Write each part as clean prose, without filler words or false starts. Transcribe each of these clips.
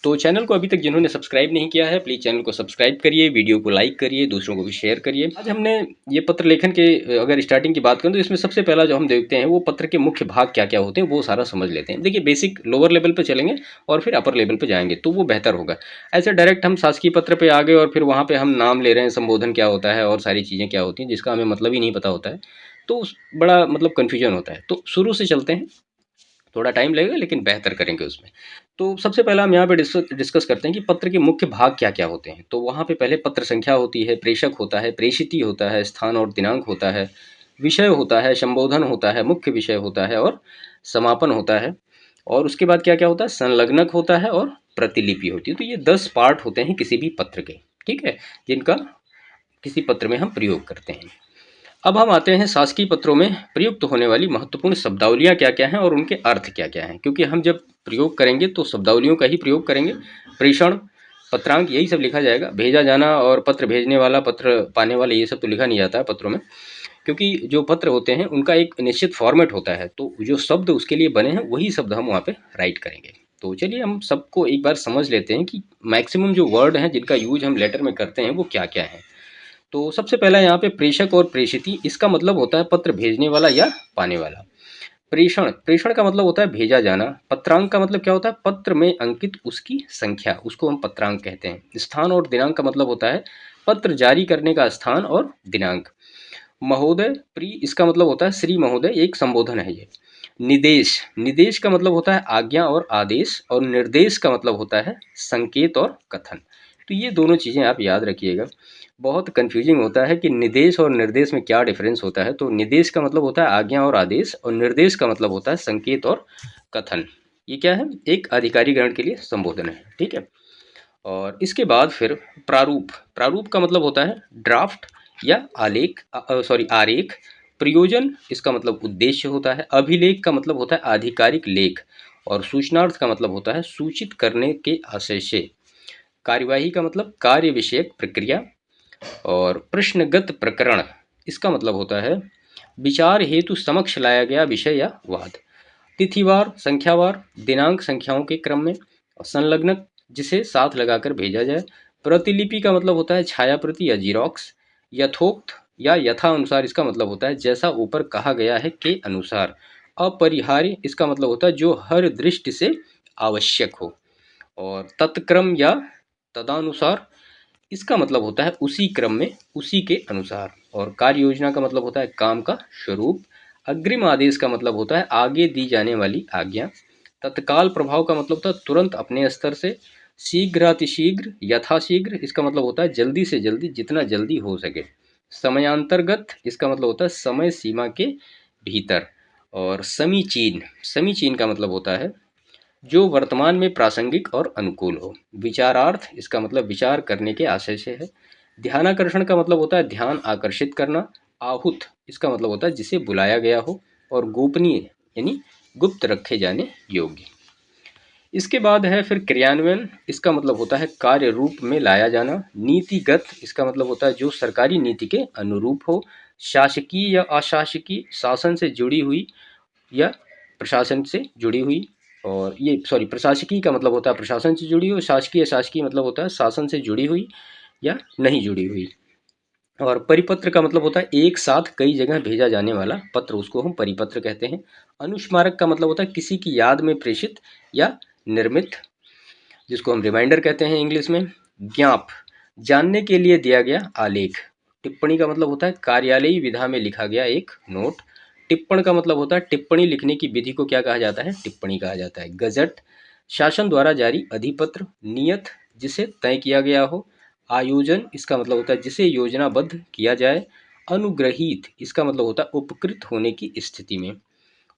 तो चैनल को अभी तक जिन्होंने सब्सक्राइब नहीं किया है प्लीज़ चैनल को सब्सक्राइब करिए, वीडियो को लाइक करिए, दूसरों को भी शेयर करिए। आज हमने ये पत्र लेखन के अगर स्टार्टिंग की बात करें तो इसमें सबसे पहला जो हम देखते हैं वो पत्र के मुख्य भाग क्या क्या होते हैं वो सारा समझ लेते हैं। देखिए बेसिक लोअर लेवल पर चलेंगे और फिर अपर लेवल पर जाएंगे तो वो बेहतर होगा। ऐसे डायरेक्ट हम शासकीय पत्र पर आ गए और फिर वहाँ पर हम नाम ले रहे हैं, संबोधन क्या होता है और सारी चीज़ें क्या होती हैं जिसका हमें मतलब ही नहीं पता होता है, तो बड़ा मतलब कन्फ्यूजन होता है। तो शुरू से चलते हैं, थोड़ा टाइम लगेगा लेकिन बेहतर करेंगे उसमें। तो सबसे पहला हम यहाँ पे डिस्कस करते हैं कि पत्र के मुख्य भाग क्या क्या होते हैं। तो वहाँ पे पहले पत्र संख्या होती है, प्रेषक होता है, प्रेषिती होता है, स्थान और दिनांक होता है, विषय होता है, संबोधन होता है, मुख्य विषय होता है और समापन होता है। और उसके बाद क्या क्या होता है, संलग्नक होता है और प्रतिलिपि होती है। तो ये 10 पार्ट होते हैं किसी भी पत्र के, ठीक है, जिनका किसी पत्र में हम प्रयोग करते हैं। अब हम आते हैं शासकीय पत्रों में प्रयुक्त होने वाली महत्वपूर्ण शब्दावलियाँ क्या क्या हैं और उनके अर्थ क्या क्या हैं, क्योंकि हम जब प्रयोग करेंगे तो शब्दावलियों का ही प्रयोग करेंगे। प्रेषण, पत्रांक, यही सब लिखा जाएगा। भेजा जाना और पत्र भेजने वाला, पत्र पाने वाला, ये सब तो लिखा नहीं जाता है पत्रों में, क्योंकि जो पत्र होते हैं उनका एक निश्चित फॉर्मेट होता है, तो जो शब्द उसके लिए बने हैं वही शब्द हम वहाँ पे राइट करेंगे। तो चलिए हम सबको एक बार समझ लेते हैं कि मैक्सिमम जो वर्ड हैं जिनका यूज हम लेटर में करते हैं वो क्या क्या है। तो सबसे पहला यहाँ पे प्रेषक और प्रेषिती, इसका मतलब होता है पत्र भेजने वाला या पाने वाला। प्रेषण, प्रेषण का मतलब होता है भेजा जाना। पत्रांक का मतलब क्या होता है, पत्र में अंकित उसकी संख्या, उसको हम पत्रांक कहते हैं। स्थान और दिनांक का मतलब होता है पत्र जारी करने का स्थान और दिनांक। महोदय, प्री, इसका मतलब होता है श्री महोदय, एक संबोधन है ये। निदेश, निदेश का मतलब होता है आज्ञा और आदेश, और निर्देश का मतलब होता है संकेत और कथन। तो ये दोनों चीज़ें आप याद रखिएगा। बहुत कंफ्यूजिंग होता है कि निदेश और निर्देश में क्या डिफरेंस होता है। तो निदेश का मतलब होता है आज्ञा और आदेश, और निर्देश का मतलब होता है संकेत और कथन। ये क्या है, एक अधिकारीगण के लिए संबोधन है, ठीक है। और इसके बाद फिर प्रारूप, प्रारूप का मतलब होता है ड्राफ्ट या आलेख, आरेख। प्रयोजन, इसका मतलब उद्देश्य होता है। अभिलेख का मतलब होता है आधिकारिक लेख, और सूचनार्थ का मतलब होता है सूचित करने के आशय से। कार्यवाही का मतलब कार्य विषयक प्रक्रिया। और प्रश्नगत प्रकरण, इसका मतलब होता है विचार हेतु समक्ष लाया गया विषय या वाद। तिथिवार, संख्यावार, दिनांक संख्याओं के क्रम में। और संलग्नक, जिसे साथ लगाकर भेजा जाए। प्रतिलिपि का मतलब होता है छाया प्रति या जीरोक्स। यथोक्त या यथा अनुसार, इसका मतलब होता है जैसा ऊपर कहा गया है के अनुसार। अपरिहार्य, इसका मतलब होता है जो हर दृष्टि से आवश्यक हो। और तत्क्रम या तदानुसार, इसका मतलब होता है उसी क्रम में, उसी के अनुसार। और कार्य योजना का मतलब होता है काम का स्वरूप। अग्रिम आदेश का मतलब होता है आगे दी जाने वाली आज्ञा। तत्काल प्रभाव का मतलब होता है तुरंत, अपने स्तर से। शीघ्रातिशीघ्र, यथाशीघ्र, इसका मतलब होता है जल्दी से जल्दी, जितना जल्दी हो सके। समयांतर्गत, इसका मतलब होता है समय सीमा के भीतर। और समीचीन, समीचीन का मतलब होता है जो वर्तमान में प्रासंगिक और अनुकूल हो। विचारार्थ, इसका मतलब विचार करने के आशय से है। ध्यानाकर्षण का मतलब होता है ध्यान आकर्षित करना। आहुत, इसका मतलब होता है जिसे बुलाया गया हो। और गोपनीय, यानी गुप्त रखे जाने योग्य। इसके बाद है फिर क्रियान्वयन, इसका मतलब होता है कार्य रूप में लाया जाना। नीतिगत, इसका मतलब होता है जो सरकारी नीति के अनुरूप हो। शासकीय या अशासकीय, शासन से जुड़ी हुई या प्रशासन से जुड़ी हुई। और ये प्रशासकीय का मतलब होता है प्रशासन से जुड़ी हुई। शासकीय, शासकीय मतलब होता है शासन से जुड़ी हुई या नहीं जुड़ी हुई। और परिपत्र का मतलब होता है एक साथ कई जगह भेजा जाने वाला पत्र, उसको हम परिपत्र कहते हैं। अनुस्मारक का मतलब होता है किसी की याद में प्रेषित या निर्मित, जिसको हम रिमाइंडर कहते हैं इंग्लिश में। ज्ञाप, जानने के लिए दिया गया आलेख। टिप्पणी का मतलब होता है कार्यालयी विधा में लिखा गया एक नोट। टिप्पण का मतलब होता है टिप्पणी लिखने की विधि को क्या कहा जाता है, टिप्पणी कहा जाता है। गजट, शासन द्वारा जारी अधिपत्र। नियत, जिसे तय किया गया हो। आयोजन, इसका मतलब होता है जिसे योजनाबद्ध किया जाए। अनुग्रहीत, इसका मतलब होता है उपकृत होने की स्थिति में।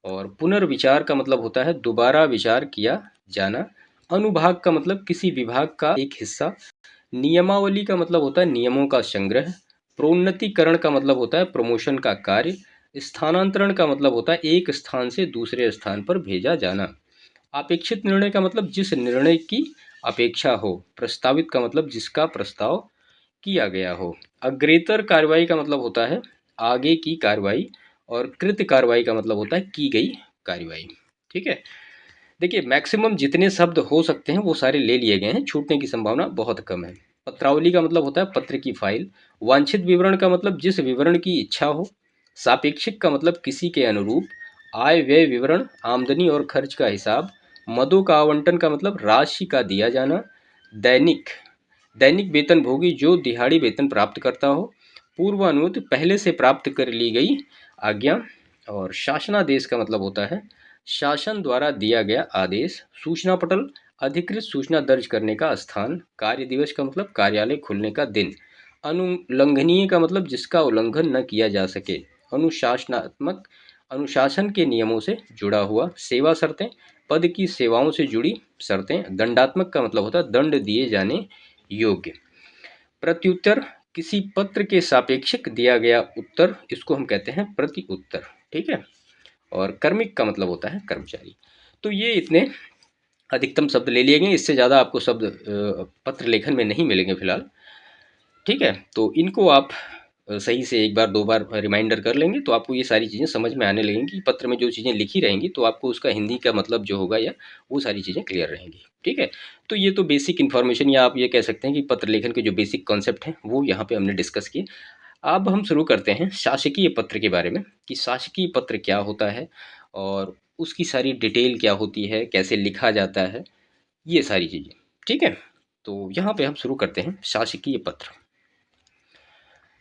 और पुनर्विचार का मतलब होता है दोबारा विचार किया जाना। अनुभाग का मतलब किसी विभाग का एक हिस्सा। नियमावली का मतलब होता है नियमों का संग्रह। प्रोन्नतिकरण का मतलब होता है प्रमोशन का कार्य। स्थानांतरण का मतलब होता है एक स्थान से दूसरे स्थान पर भेजा जाना। अपेक्षित निर्णय का मतलब जिस निर्णय की अपेक्षा हो। प्रस्तावित का मतलब जिसका प्रस्ताव किया गया हो। अग्रेतर कार्रवाई का मतलब होता है आगे की कार्रवाई। और कृत कार्रवाई का मतलब होता है की गई कार्रवाई, ठीक है। देखिए मैक्सिमम जितने शब्द हो सकते हैं वो सारे ले लिए गए हैं, छूटने की संभावना बहुत कम है। पत्रावली का मतलब होता है पत्र की फाइल। वांछित विवरण का मतलब जिस विवरण की इच्छा हो। सापेक्षिक का मतलब किसी के अनुरूप। आय व्यय विवरण, आमदनी और खर्च का हिसाब। मदों का आवंटन का मतलब राशि का दिया जाना। दैनिक, दैनिक वेतनभोगी जो दिहाड़ी वेतन प्राप्त करता हो। पूर्वानुमति, पहले से प्राप्त कर ली गई आज्ञा। और शासनादेश का मतलब होता है शासन द्वारा दिया गया आदेश। सूचना पटल, अधिकृत सूचना दर्ज करने का स्थान। कार्य दिवस का मतलब कार्यालय खुलने का दिन। अनुल्लंघनीय का मतलब जिसका उल्लंघन न किया जा सके। अनुशासनात्मक, अनुशासन के नियमों से जुड़ा हुआ। सेवा शर्तें, पद की सेवाओं से जुड़ी शर्तें। दंडात्मक का मतलब होता है दंड दिए जाने योग्य। प्रत्युत्तर, किसी पत्र के सापेक्षिक दिया गया उत्तर, इसको हम कहते हैं प्रति उत्तर। ठीक है। और कर्मिक का मतलब होता है कर्मचारी। तो ये इतने अधिकतम शब्द ले लिए गए, इससे ज़्यादा आपको शब्द पत्र लेखन में नहीं मिलेंगे फिलहाल। ठीक है, तो इनको आप सही से एक बार दो बार रिमाइंडर कर लेंगे तो आपको ये सारी चीज़ें समझ में आने लगेंगी कि पत्र में जो चीज़ें लिखी रहेंगी तो आपको उसका हिंदी का मतलब जो होगा या वो सारी चीज़ें क्लियर रहेंगी। ठीक है, तो ये तो बेसिक इन्फॉर्मेशन या आप ये कह सकते हैं कि पत्र लेखन के जो बेसिक कॉन्सेप्ट हैं वो यहाँ पे हमने डिस्कस किए। अब हम शुरू करते हैं शासकीय पत्र के बारे में कि शासकीय पत्र क्या होता है और उसकी सारी डिटेल क्या होती है, कैसे लिखा जाता है, ये सारी चीज़ें। ठीक है, तो यहाँ पे हम शुरू करते हैं शासकीय पत्र।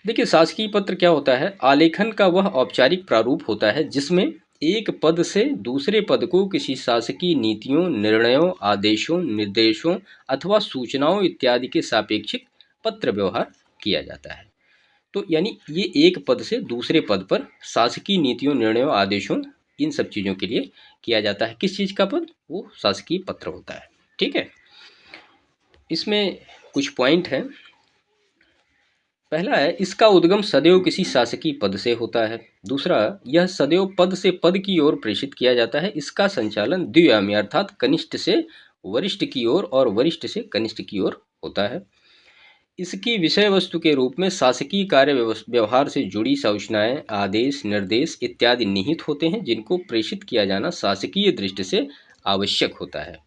देखिए शासकीय पत्र क्या होता है, आलेखन का वह औपचारिक प्रारूप होता है जिसमें एक पद से दूसरे पद को किसी शासकीय नीतियों, निर्णयों, आदेशों, निर्देशों अथवा सूचनाओं इत्यादि के सापेक्षिक पत्र व्यवहार किया जाता है। तो यानी ये एक पद से दूसरे पद पर शासकीय नीतियों, निर्णयों, आदेशों, इन सब चीज़ों के लिए किया जाता है। किस चीज़ का पद, वो शासकीय पत्र होता है। ठीक है, इसमें कुछ पॉइंट हैं। पहला है इसका उद्गम सदैव किसी शासकीय पद से होता है। दूसरा, यह सदैव पद से पद की ओर प्रेषित किया जाता है। इसका संचालन द्विआयामी अर्थात कनिष्ठ से वरिष्ठ की ओर और वरिष्ठ से कनिष्ठ की ओर होता है। इसकी विषय वस्तु के रूप में शासकीय कार्य व्यवहार से जुड़ी सूचनाएं, आदेश, निर्देश इत्यादि निहित होते हैं जिनको प्रेषित किया जाना शासकीय दृष्टि से आवश्यक होता है।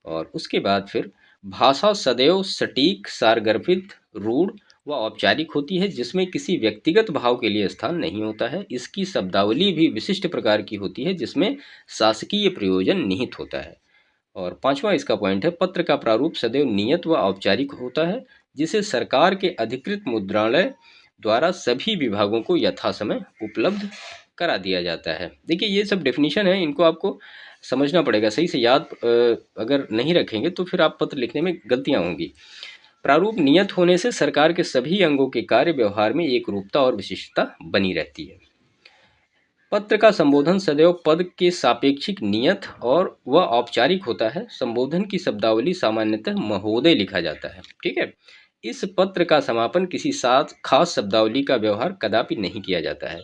और उसके बाद फिर भाषा सदैव सटीक, सारगर्भित, रूढ़ व औपचारिक होती है जिसमें किसी व्यक्तिगत भाव के लिए स्थान नहीं होता है। इसकी शब्दावली भी विशिष्ट प्रकार की होती है जिसमें शासकीय प्रयोजन निहित होता है। और पांचवा इसका पॉइंट है पत्र का प्रारूप सदैव नियत व औपचारिक होता है जिसे सरकार के अधिकृत मुद्रणालय द्वारा सभी विभागों को यथासमय उपलब्ध करा दिया जाता है। देखिए ये सब डेफिनेशन है, इनको आपको समझना पड़ेगा, सही से याद अगर नहीं रखेंगे तो फिर आप पत्र लिखने में गलतियां होंगी। प्रारूप नियत होने से सरकार के सभी अंगों के कार्य व्यवहार में एक रूपता और विशिष्टता बनी रहती है। पत्र का संबोधन सदैव पद के सापेक्षिक नियत और वह औपचारिक होता है। संबोधन की शब्दावली सामान्यतः महोदय लिखा जाता है। ठीक है, इस पत्र का समापन किसी साथ खास शब्दावली का व्यवहार कदापि नहीं किया जाता है।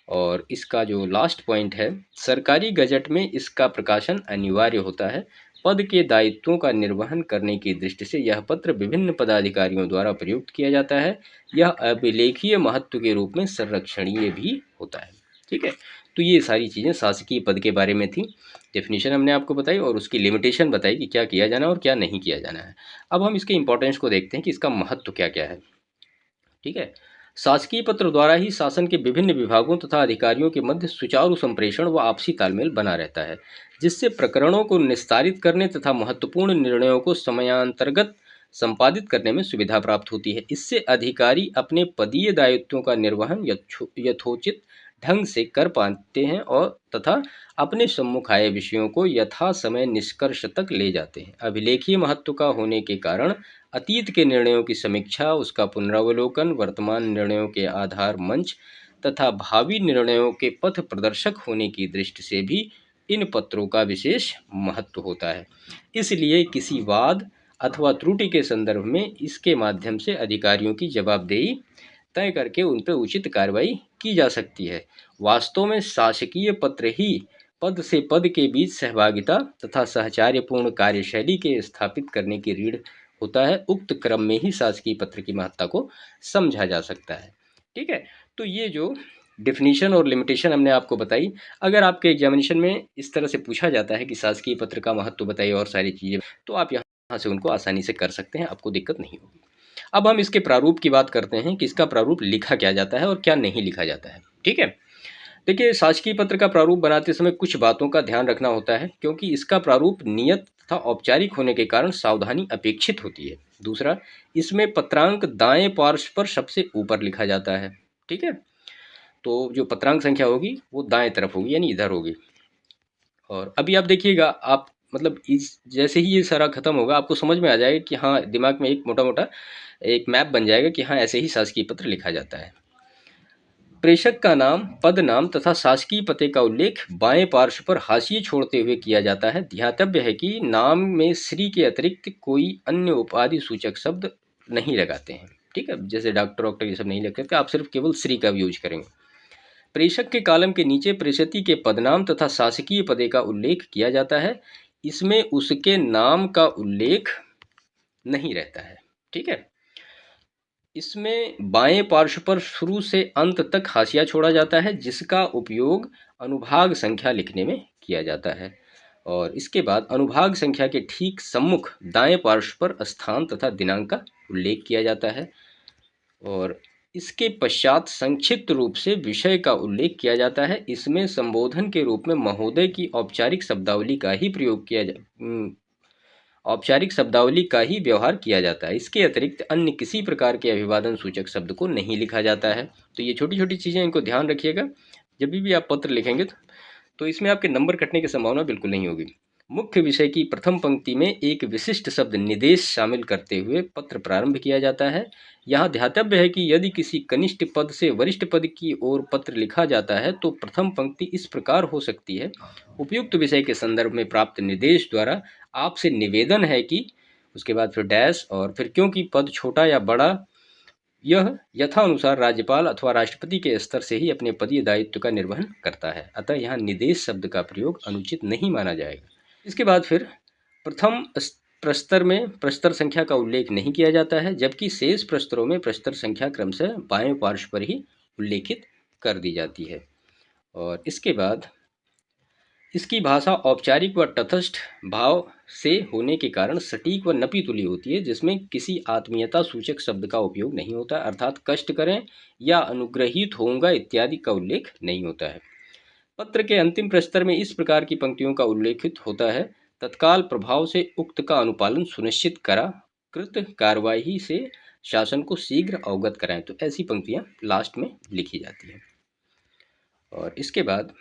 और इसका जो लास्ट पॉइंट है, सरकारी गजट में इसका प्रकाशन अनिवार्य होता है। पद के दायित्वों का निर्वहन करने की दृष्टि से यह पत्र विभिन्न पदाधिकारियों द्वारा प्रयुक्त किया जाता है। यह अभिलेखीय महत्व के रूप में संरक्षणीय भी होता है। ठीक है, तो ये सारी चीज़ें शासकीय पद के बारे में थी। डेफिनेशन हमने आपको बताई और उसकी लिमिटेशन बताई कि क्या किया जाना और क्या नहीं किया जाना है। अब हम इसके इंपॉर्टेंस को देखते हैं कि इसका महत्व क्या क्या है। ठीक है, शासकीय पत्र द्वारा ही शासन के विभिन्न विभागों तथा अधिकारियों के मध्य सुचारू संप्रेषण व आपसी तालमेल बना रहता है जिससे प्रकरणों को निस्तारित करने तथा महत्वपूर्ण निर्णयों को समयांतर्गत संपादित करने में सुविधा प्राप्त होती है। इससे अधिकारी अपने पदीय दायित्वों का निर्वहन यथोचित ढंग से कर पाते हैं और तथा अपने सम्मुख आए विषयों को यथा समय निष्कर्ष तक ले जाते हैं। अभिलेखीय महत्व का होने के कारण अतीत के निर्णयों की समीक्षा, उसका पुनरावलोकन, वर्तमान निर्णयों के आधार मंच तथा भावी निर्णयों के पथ प्रदर्शक होने की दृष्टि से भी इन पत्रों का विशेष महत्व होता है। इसलिए किसी वाद अथवा त्रुटि के संदर्भ में इसके माध्यम से अधिकारियों की जवाबदेही तय करके उन पर उचित कार्रवाई की जा सकती है। वास्तव में शासकीय पत्र ही पद से पद के बीच सहभागिता तथा सहचार्यपूर्ण कार्यशैली के स्थापित करने की रीढ़ होता है। उक्त क्रम में ही शासकीय पत्र की महत्ता को समझा जा सकता है। ठीक है, तो ये जो डेफिनेशन और लिमिटेशन हमने आपको बताई। अगर आपके एग्जामिनेशन में इस तरह से पूछा जाता है कि शासकीय पत्र का महत्व बताइए और सारी चीज़ें, तो आप यहाँ से उनको आसानी से कर सकते हैं, आपको दिक्कत नहीं होगी। अब हम इसके प्रारूप की बात करते हैं कि इसका प्रारूप लिखा क्या जाता है और क्या नहीं लिखा जाता है। ठीक है, देखिए शासकीय पत्र का प्रारूप बनाते समय कुछ बातों का ध्यान रखना होता है, क्योंकि इसका प्रारूप नियत तथा औपचारिक होने के कारण सावधानी अपेक्षित होती है। दूसरा, इसमें पत्रांक दाएं पार्श्व पर सबसे ऊपर लिखा जाता है। ठीक है, तो जो पत्रांक संख्या होगी वो दाएं तरफ होगी, यानी इधर होगी। और अभी आप देखिएगा, आप मतलब इस जैसे ही ये सारा खत्म होगा आपको समझ में आ जाएगा कि हाँ, दिमाग में एक मोटा मोटा एक मैप बन जाएगा कि हाँ, ऐसे ही शासकीय पत्र लिखा जाता है। प्रेषक का नाम, पद नाम तथा शासकीय पते का उल्लेख बाएं पार्श्व पर हाशिए छोड़ते हुए किया जाता है। ध्यातव्य है कि नाम में श्री के अतिरिक्त कोई अन्य उपाधि सूचक शब्द नहीं लगाते हैं। ठीक है, जैसे डॉक्टर वॉक्टर ये सब नहीं लिखते, आप सिर्फ केवल श्री का भी यूज करेंगे। प्रेषक के कॉलम के नीचे प्रेषती के पदनाम तथा शासकीय पदे का उल्लेख किया जाता है। इसमें उसके नाम का उल्लेख नहीं रहता है। ठीक है, इसमें बाएं पार्श्व पर शुरू से अंत तक हाशिया छोड़ा जाता है, जिसका उपयोग अनुभाग संख्या लिखने में किया जाता है। और इसके बाद अनुभाग संख्या के ठीक सम्मुख दाएं पार्श्व पर स्थान तथा दिनांक का उल्लेख किया जाता है। और इसके पश्चात संक्षिप्त रूप से विषय का उल्लेख किया जाता है। इसमें संबोधन के रूप में महोदय की औपचारिक शब्दावली का ही प्रयोग औपचारिक शब्दावली का ही व्यवहार किया जाता है। इसके अतिरिक्त अन्य किसी प्रकार के अभिवादन सूचक शब्द को नहीं लिखा जाता है। तो ये छोटी छोटी चीज़ें, इनको ध्यान रखिएगा। जब भी आप पत्र लिखेंगे तो इसमें आपके नंबर कटने की संभावना बिल्कुल नहीं होगी। मुख्य विषय की प्रथम पंक्ति में एक विशिष्ट शब्द निदेश शामिल करते हुए पत्र प्रारंभ किया जाता है। यहाँ ध्यातव्य है कि यदि किसी कनिष्ठ पद से वरिष्ठ पद की ओर पत्र लिखा जाता है तो प्रथम पंक्ति इस प्रकार हो सकती है: उपयुक्त विषय के संदर्भ में प्राप्त निर्देश द्वारा आपसे निवेदन है कि, उसके बाद फिर डैश, और फिर क्योंकि पद छोटा या बड़ा, यह यथानुसार राज्यपाल अथवा राष्ट्रपति के स्तर से ही अपने पदीय दायित्व का निर्वहन करता है, अतः यहाँ निदेश शब्द का प्रयोग अनुचित नहीं माना जाएगा। इसके बाद फिर प्रथम प्रस्तर में प्रस्तर संख्या का उल्लेख नहीं किया जाता है, जबकि शेष प्रस्तरों में प्रस्तर संख्या क्रमशः बाएं पार्श्व पर ही उल्लेखित कर दी जाती है। और इसके बाद इसकी भाषा औपचारिक व तटस्थ भाव से होने के कारण सटीक व नपी तुली होती है, जिसमें किसी आत्मीयता सूचक शब्द का उपयोग नहीं होता, अर्थात कष्ट करें या अनुग्रहित होऊंगा इत्यादि का उल्लेख नहीं होता है। पत्र के अंतिम प्रस्तर में इस प्रकार की पंक्तियों का उल्लेखित होता है: तत्काल प्रभाव से उक्त का अनुपालन सुनिश्चित करा, कृत कार्यवाही से शासन को शीघ्र अवगत कराएं। तो ऐसी पंक्तियां लास्ट में लिखी जाती हैं। और इसके बाद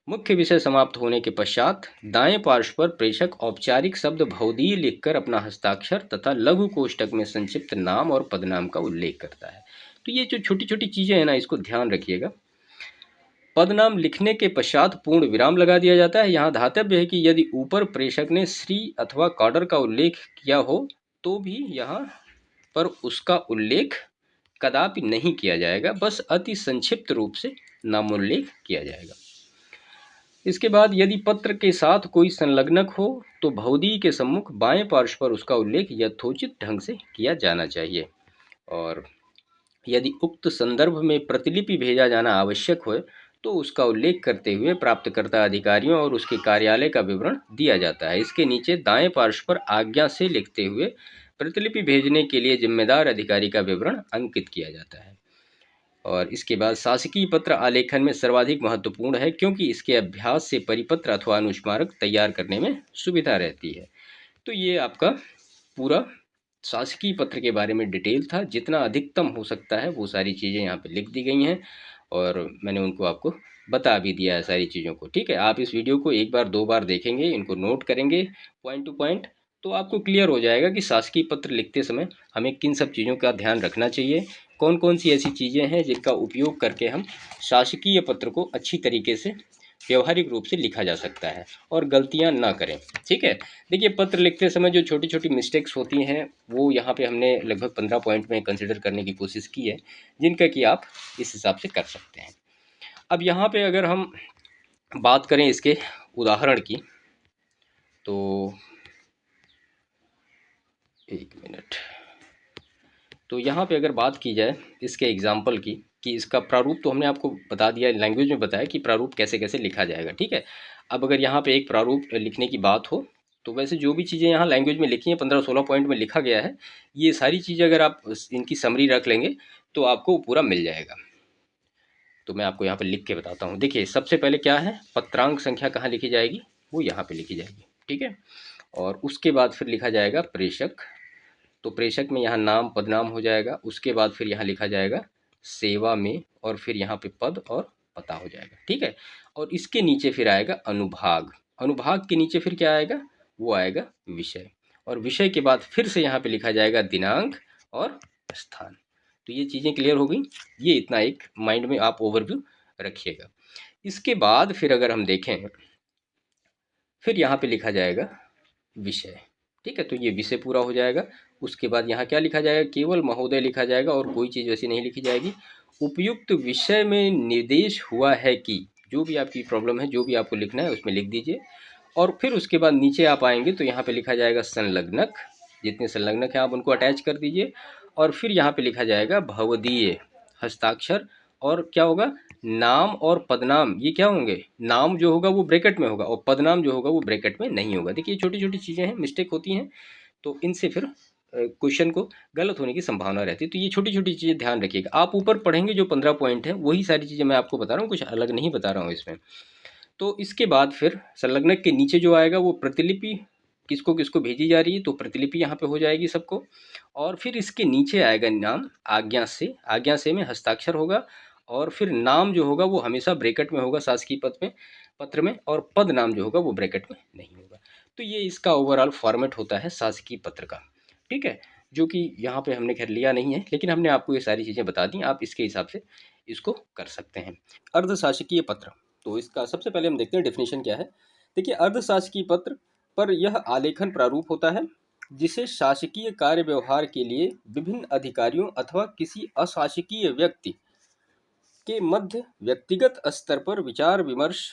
मुख्य विषय समाप्त होने के पश्चात दाएं पार्श्व पर प्रेषक औपचारिक शब्द भौदीय लिखकर अपना हस्ताक्षर तथा लघु कोष्टक में संक्षिप्त नाम और पदनाम का उल्लेख करता है। तो ये जो छोटी छोटी चीज़ें हैं ना, इसको ध्यान रखिएगा। पदनाम लिखने के पश्चात पूर्ण विराम लगा दिया जाता है। यहाँ धातव्य है कि यदि ऊपर प्रेषक ने श्री अथवा कॉडर का उल्लेख किया हो तो भी यहाँ पर उसका उल्लेख कदापि नहीं किया जाएगा, बस अति संक्षिप्त रूप से नामोल्लेख किया जाएगा। इसके बाद यदि पत्र के साथ कोई संलग्नक हो तो भौदी के सम्मुख बाएं पार्श्व पर उसका उल्लेख यथोचित ढंग से किया जाना चाहिए। और यदि उक्त संदर्भ में प्रतिलिपि भेजा जाना आवश्यक हो तो उसका उल्लेख करते हुए प्राप्तकर्ता अधिकारियों और उसके कार्यालय का विवरण दिया जाता है। इसके नीचे दाएं पार्श्व पर आज्ञा से लिखते हुए प्रतिलिपि भेजने के लिए जिम्मेदार अधिकारी का विवरण अंकित किया जाता है। और इसके बाद शासकीय पत्र आलेखन में सर्वाधिक महत्वपूर्ण है, क्योंकि इसके अभ्यास से परिपत्र अथवा अनुस्मारक तैयार करने में सुविधा रहती है। तो ये आपका पूरा शासकीय पत्र के बारे में डिटेल था। जितना अधिकतम हो सकता है वो सारी चीज़ें यहाँ पे लिख दी गई हैं और मैंने उनको आपको बता भी दिया है सारी चीज़ों को। ठीक है, आप इस वीडियो को एक बार दो बार देखेंगे, इनको नोट करेंगे पॉइंट टू पॉइंट, तो आपको क्लियर हो जाएगा कि शासकीय पत्र लिखते समय हमें किन सब चीज़ों का ध्यान रखना चाहिए, कौन कौन सी ऐसी चीज़ें हैं जिनका उपयोग करके हम शासकीय पत्र को अच्छी तरीके से व्यवहारिक रूप से लिखा जा सकता है और गलतियां ना करें। ठीक है, देखिए पत्र लिखते समय जो छोटी छोटी मिस्टेक्स होती हैं वो यहाँ पे हमने लगभग 15 पॉइंट में कंसिडर करने की कोशिश की है, जिनका कि आप इस हिसाब से कर सकते हैं। अब यहाँ पे अगर हम बात करें इसके उदाहरण की, तो एक मिनट, तो यहाँ पे अगर बात की जाए इसके एग्जाम्पल की, कि इसका प्रारूप तो हमने आपको बता दिया, लैंग्वेज में बताया कि प्रारूप कैसे कैसे लिखा जाएगा, ठीक है। अब अगर यहाँ पे एक प्रारूप लिखने की बात हो तो वैसे जो भी चीज़ें यहाँ लैंग्वेज में लिखी हैं 15-16 पॉइंट में लिखा गया है, ये सारी चीज़ें अगर आप इनकी समरी रख लेंगे तो आपको पूरा मिल जाएगा। तो मैं आपको यहाँ पर लिख के बताता हूँ। देखिए सबसे पहले क्या है, पत्रांक संख्या कहाँ लिखी जाएगी, वो यहाँ पे लिखी जाएगी, ठीक है। और उसके बाद फिर लिखा जाएगा प्रेषक, तो प्रेषक में यहाँ नाम पदनाम हो जाएगा। उसके बाद फिर यहाँ लिखा जाएगा सेवा में, और फिर यहाँ पे पद और पता हो जाएगा, ठीक है। और इसके नीचे फिर आएगा अनुभाग, अनुभाग के नीचे फिर क्या आएगा, वो आएगा विषय, और विषय के बाद फिर से यहाँ पे लिखा जाएगा दिनांक और स्थान। तो ये चीज़ें क्लियर हो गई, ये इतना एक माइंड में आप ओवरव्यू रखिएगा। इसके बाद फिर अगर हम देखें, फिर यहाँ पे लिखा जाएगा विषय, ठीक है। तो ये विषय पूरा हो जाएगा। उसके बाद यहाँ क्या लिखा जाएगा, केवल महोदय लिखा जाएगा और कोई चीज़ वैसी नहीं लिखी जाएगी। उपयुक्त विषय में निर्देश हुआ है कि, जो भी आपकी प्रॉब्लम है, जो भी आपको लिखना है उसमें लिख दीजिए। और फिर उसके बाद नीचे आप आएंगे तो यहाँ पे लिखा जाएगा संलग्नक, जितने संलग्नक हैं आप उनको अटैच कर दीजिए। और फिर यहाँ पे लिखा जाएगा भवदीय हस्ताक्षर, और क्या होगा, नाम और पदनाम, ये क्या होंगे, नाम जो होगा वो ब्रैकेट में होगा और पदनाम जो होगा वो ब्रैकेट में नहीं होगा। देखिए छोटी छोटी चीज़ें हैं, मिस्टेक होती हैं, तो इनसे फिर क्वेश्चन को गलत होने की संभावना रहती है। तो ये छोटी छोटी चीज़ें ध्यान रखिएगा। आप ऊपर पढ़ेंगे जो 15 पॉइंट है वही सारी चीज़ें मैं आपको बता रहा हूँ, कुछ अलग नहीं बता रहा हूँ इसमें। तो इसके बाद फिर संलग्नक के नीचे जो आएगा वो प्रतिलिपि किसको किसको भेजी जा रही है, तो प्रतिलिपि यहाँ पे हो जाएगी सबको। और फिर इसके नीचे आएगा नाम आज्ञा से, आज्ञा से में हस्ताक्षर होगा। और फिर नाम जो होगा वो हमेशा ब्रैकेट में होगा शासकीय पद में पत्र में, और पद नाम जो होगा वो ब्रैकेट में नहीं होगा। तो ये इसका ओवरऑल फॉर्मेट होता है शासकीय पत्र का, ठीक है। जो कि यहाँ पे हमने खैर लिया नहीं है, लेकिन हमने आपको ये सारी चीज़ें बता दी, आप इसके हिसाब से इसको कर सकते हैं। अर्धशासकीय पत्र, तो इसका सबसे पहले हम देखते हैं डेफिनेशन क्या है। देखिए अर्धशासकीय पत्र पर यह आलेखन प्रारूप होता है जिसे शासकीय कार्य व्यवहार के लिए विभिन्न अधिकारियों अथवा किसी अशासकीय व्यक्ति के मध्य व्यक्तिगत स्तर पर विचार विमर्श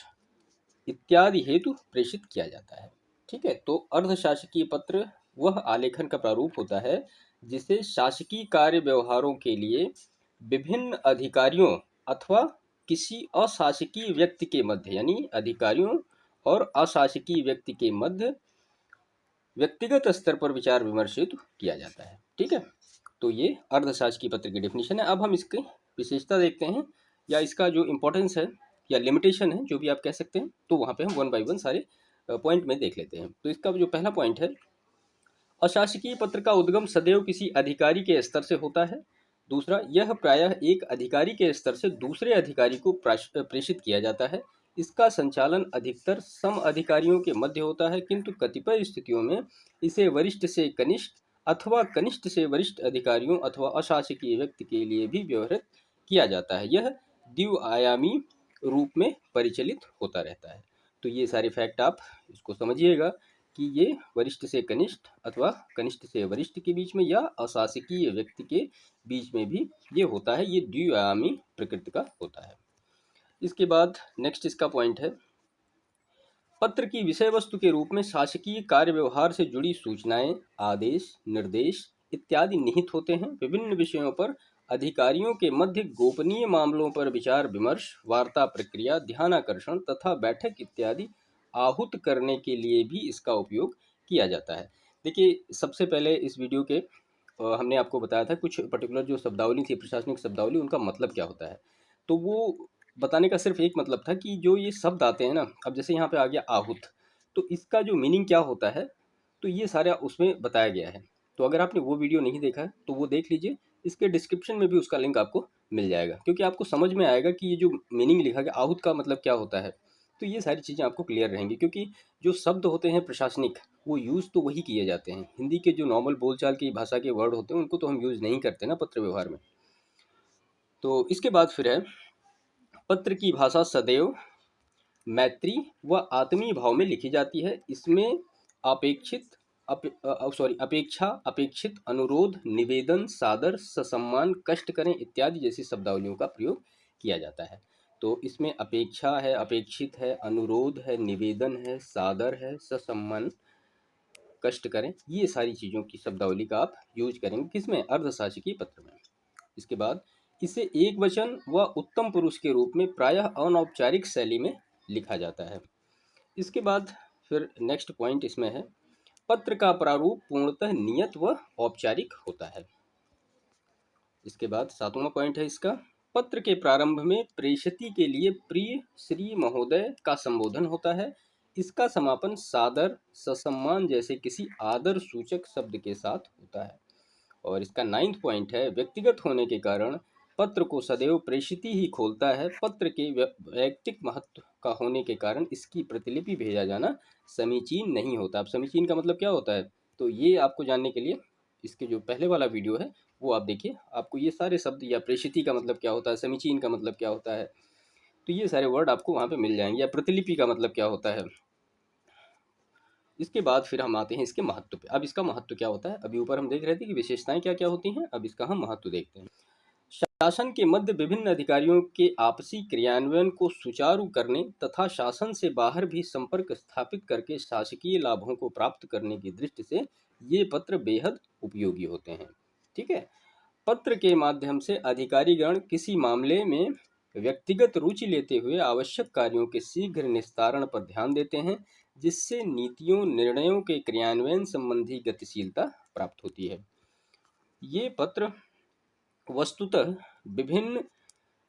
इत्यादि हेतु प्रेषित किया जाता है, ठीक है। तो अर्धशासकीय पत्र वह आलेखन का प्रारूप होता है जिसे शासकीय कार्य व्यवहारों के लिए विभिन्न अधिकारियों अथवा किसी अशासकीय व्यक्ति के मध्य, यानी अधिकारियों और अशासकीय व्यक्ति के मध्य व्यक्तिगत स्तर पर विचार विमर्श हेतु किया जाता है, ठीक है। तो ये अर्धशासकीय पत्र की डेफिनेशन है। अब हम इसकी विशेषता देखते हैं, या इसका जो इम्पोर्टेंस है या लिमिटेशन है, जो भी आप कह सकते हैं, तो वहाँ पे हम वन बाय वन सारे पॉइंट में देख लेते हैं। तो इसका जो पहला पॉइंट है, अशासकीय पत्र का उद्गम सदैव किसी अधिकारी के स्तर से होता है। दूसरा, यह प्रायः एक अधिकारी के स्तर से दूसरे अधिकारी को प्रेषित किया जाता है। इसका संचालन अधिकतर सम अधिकारियों के मध्य होता है, किंतु कतिपय स्थितियों में इसे वरिष्ठ से कनिष्ठ अथवा कनिष्ठ से वरिष्ठ अधिकारियों अथवा अशासकीय व्यक्ति के लिए भी व्यवहृत किया जाता है। यह द्विआयामी रूप में परिचालित होता रहता है। तो ये सारे फैक्ट आप इसको समझिएगा कि ये वरिष्ठ से कनिष्ठ अथवा कनिष्ठ से वरिष्ठ के बीच में या अशासकीय व्यक्ति के बीच में भी ये होता है, ये द्विआयामी प्रकृति का होता है। इसके बाद नेक्स्ट इसका पॉइंट है, पत्र की विषय वस्तु के रूप में शासकीय कार्य व्यवहार से जुड़ी सूचनाएं, आदेश, निर्देश इत्यादि निहित होते हैं। विभिन्न विषयों पर अधिकारियों के मध्य गोपनीय मामलों पर विचार विमर्श, वार्ता प्रक्रिया, ध्यानाकर्षण तथा बैठक इत्यादि आहूत करने के लिए भी इसका उपयोग किया जाता है। देखिए सबसे पहले इस वीडियो के हमने आपको बताया था कुछ पर्टिकुलर जो शब्दावली थी, प्रशासनिक शब्दावली, उनका मतलब क्या होता है। तो वो बताने का सिर्फ एक मतलब था कि जो ये शब्द आते हैं ना, अब जैसे यहाँ पे आ गया आहूत, तो इसका जो मीनिंग क्या होता है, तो ये सारा उसमें बताया गया है। तो अगर आपने वो वीडियो नहीं देखा है तो वो देख लीजिए, इसके डिस्क्रिप्शन में भी उसका लिंक आपको मिल जाएगा, क्योंकि आपको समझ में आएगा कि ये जो मीनिंग लिखा गया आहूत का मतलब क्या होता है। तो ये सारी चीज़ें आपको क्लियर रहेंगी, क्योंकि जो शब्द होते हैं प्रशासनिक वो यूज़ तो वही किए जाते हैं, हिंदी के जो नॉर्मल बोलचाल की भाषा के वर्ड होते हैं उनको तो हम यूज़ नहीं करते ना पत्र व्यवहार में। तो इसके बाद फिर है, पत्र की भाषा सदैव मैत्री व आत्मीय भाव में लिखी जाती है। इसमें अपेक्षित अपेक्षा, अपेक्षित, अनुरोध, निवेदन, सादर, ससम्मान, कष्ट करें इत्यादि जैसी शब्दावलियों का प्रयोग किया जाता है। तो इसमें अपेक्षा है, अपेक्षित है, अनुरोध है, निवेदन है, सादर है, ससम्मान, कष्ट करें, ये सारी चीज़ों की शब्दावली का आप यूज करेंगे किसमें, अर्धशासकीय पत्र में। इसके बाद इसे एक वचन व उत्तम पुरुष के रूप में प्रायः अनौपचारिक शैली में लिखा जाता है। इसके बाद फिर नेक्स्ट पॉइंट इसमें है, पत्र का प्रारूप पूर्णतः नियत व औपचारिक होता है। इसके बाद 7वां पॉइंट है इसका, पत्र के प्रारंभ में प्रेषिती के लिए प्रिय श्री महोदय का संबोधन होता है। इसका समापन सादर ससम्मान जैसे किसी आदर सूचक शब्द के साथ होता है। और इसका 9वां पॉइंट है, व्यक्तिगत होने के कारण पत्र को सदैव प्रेषिती ही खोलता है। पत्र के वैयक्तिक महत्व का होने के कारण इसकी प्रतिलिपि भेजा जाना समीचीन नहीं होता। अब समीचीन का मतलब क्या होता है, तो ये आपको जानने के लिए इसके जो पहले वाला वीडियो है वो आप देखिए, आपको ये सारे शब्द, या प्रेषिती का मतलब क्या होता है, समीचीन का मतलब क्या होता है, तो ये सारे वर्ड आपको वहाँ पे मिल जाएंगे, या प्रतिलिपि का मतलब क्या होता है। इसके बाद फिर हम आते हैं इसके महत्व पे। अब इसका महत्व क्या होता है, अभी ऊपर हम देख रहे थे कि विशेषताएं क्या क्या होती हैं, अब इसका हम महत्व देखते हैं। शासन के मध्य विभिन्न अधिकारियों के आपसी क्रियान्वयन को सुचारू करने तथा शासन से बाहर भी संपर्क स्थापित करके शासकीय लाभों को प्राप्त करने की दृष्टि से ये पत्र बेहद उपयोगी होते हैं। ठीक है, पत्र के माध्यम से अधिकारीगण किसी मामले में व्यक्तिगत रुचि लेते हुए आवश्यक कार्यों के शीघ्र निस्तारण पर ध्यान देते हैं, जिससे नीतियों निर्णयों के क्रियान्वयन संबंधी गतिशीलता प्राप्त होती है। ये पत्र वस्तुतः विभिन्न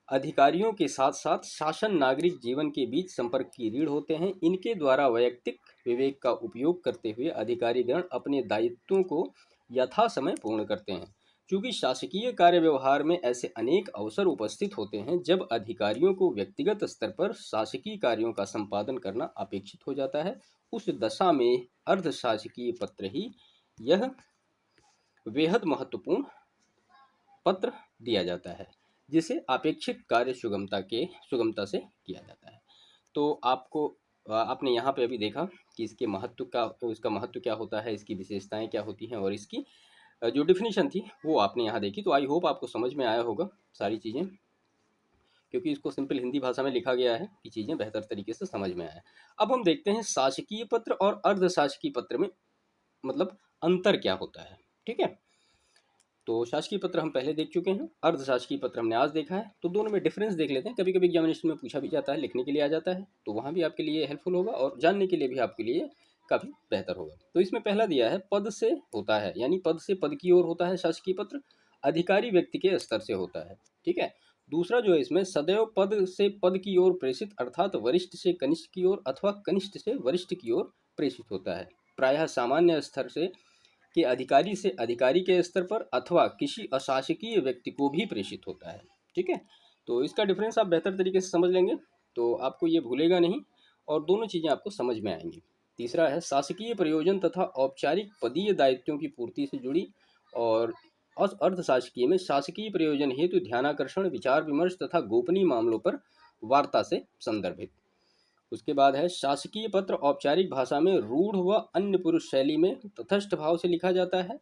अधिकारियों के साथ साथ शासन नागरिक जीवन के बीच संपर्क की रीढ़ होते हैं। इनके द्वारा वैयक्तिक विवेक का उपयोग करते हुए अधिकारीगण अपने दायित्वों को यथा समय पूर्ण करते हैं। क्योंकि शासकीय कार्य व्यवहार में ऐसे अनेक अवसर उपस्थित होते हैं जब अधिकारियों को व्यक्तिगत स्तर पर शासकीय कार्यों का संपादन करना अपेक्षित हो जाता है। उस दशा में अर्धशासकीय पत्र ही यह बेहद महत्वपूर्ण पत्र दिया जाता है, जिसे अपेक्षित कार्य सुगमता से किया जाता है। तो आपने यहाँ पे अभी देखा कि इसके महत्व का, इसका महत्व क्या होता है, इसकी विशेषताएं क्या होती हैं, और इसकी जो डिफिनीशन थी वो आपने यहाँ देखी। तो आई होप आपको समझ में आया होगा सारी चीज़ें, क्योंकि इसको सिंपल हिंदी भाषा में लिखा गया है कि चीज़ें बेहतर तरीके से समझ में आए। अब हम देखते हैं शासकीय पत्र और अर्धशासकीय पत्र में मतलब अंतर क्या होता है। ठीक है, तो शासकीय पत्र हम पहले देख चुके हैं, अर्धशासकीय पत्र हमने आज देखा है। तो दोनों में डिफरेंस देख लेते हैं, कभी कभी एग्जामिनेशन में पूछा भी जाता है, लिखने के लिए आ जाता है, तो वहाँ भी आपके लिए हेल्पफुल होगा और जानने के लिए भी आपके लिए काफ़ी बेहतर होगा। तो इसमें पहला दिया है, पद से होता है, यानी पद से पद की ओर होता है शासकीय पत्र, अधिकारी व्यक्ति के स्तर से होता है। ठीक है, दूसरा जो है इसमें सदैव पद से पद की ओर प्रेषित, अर्थात वरिष्ठ से कनिष्ठ की ओर अथवा कनिष्ठ से वरिष्ठ की ओर प्रेषित होता है। प्रायः सामान्य स्तर से कि अधिकारी से अधिकारी के स्तर पर अथवा किसी अशासकीय व्यक्ति को भी प्रेषित होता है। ठीक है, तो इसका डिफरेंस आप बेहतर तरीके से समझ लेंगे तो आपको ये भूलेगा नहीं और दोनों चीज़ें आपको समझ में आएंगी। तीसरा है, शासकीय प्रयोजन तथा औपचारिक पदीय दायित्वों की पूर्ति से जुड़ी, और अर्धशासकीय में शासकीय प्रयोजन हेतु ध्यानाकर्षण, विचार विमर्श तथा गोपनीय मामलों पर वार्ता से संदर्भित। उसके बाद है, शासकीय पत्र औपचारिक भाषा में रूढ़ व अन्य पुरुष शैली में तटस्थ भाव से लिखा जाता है,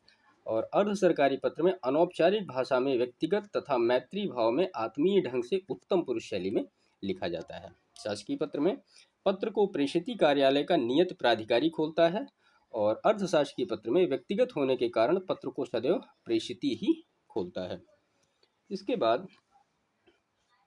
और अर्ध सरकारी पत्र में अनौपचारिक भाषा में व्यक्तिगत तथा मैत्री भाव में आत्मीय ढंग से उत्तम पुरुष शैली में लिखा जाता है। शासकीय पत्र में पत्र को प्रेषिती कार्यालय का नियत प्राधिकारी खोलता है, और अर्धशासकीय पत्र में व्यक्तिगत होने के कारण पत्र को सदैव प्रेषिती ही खोलता है। इसके बाद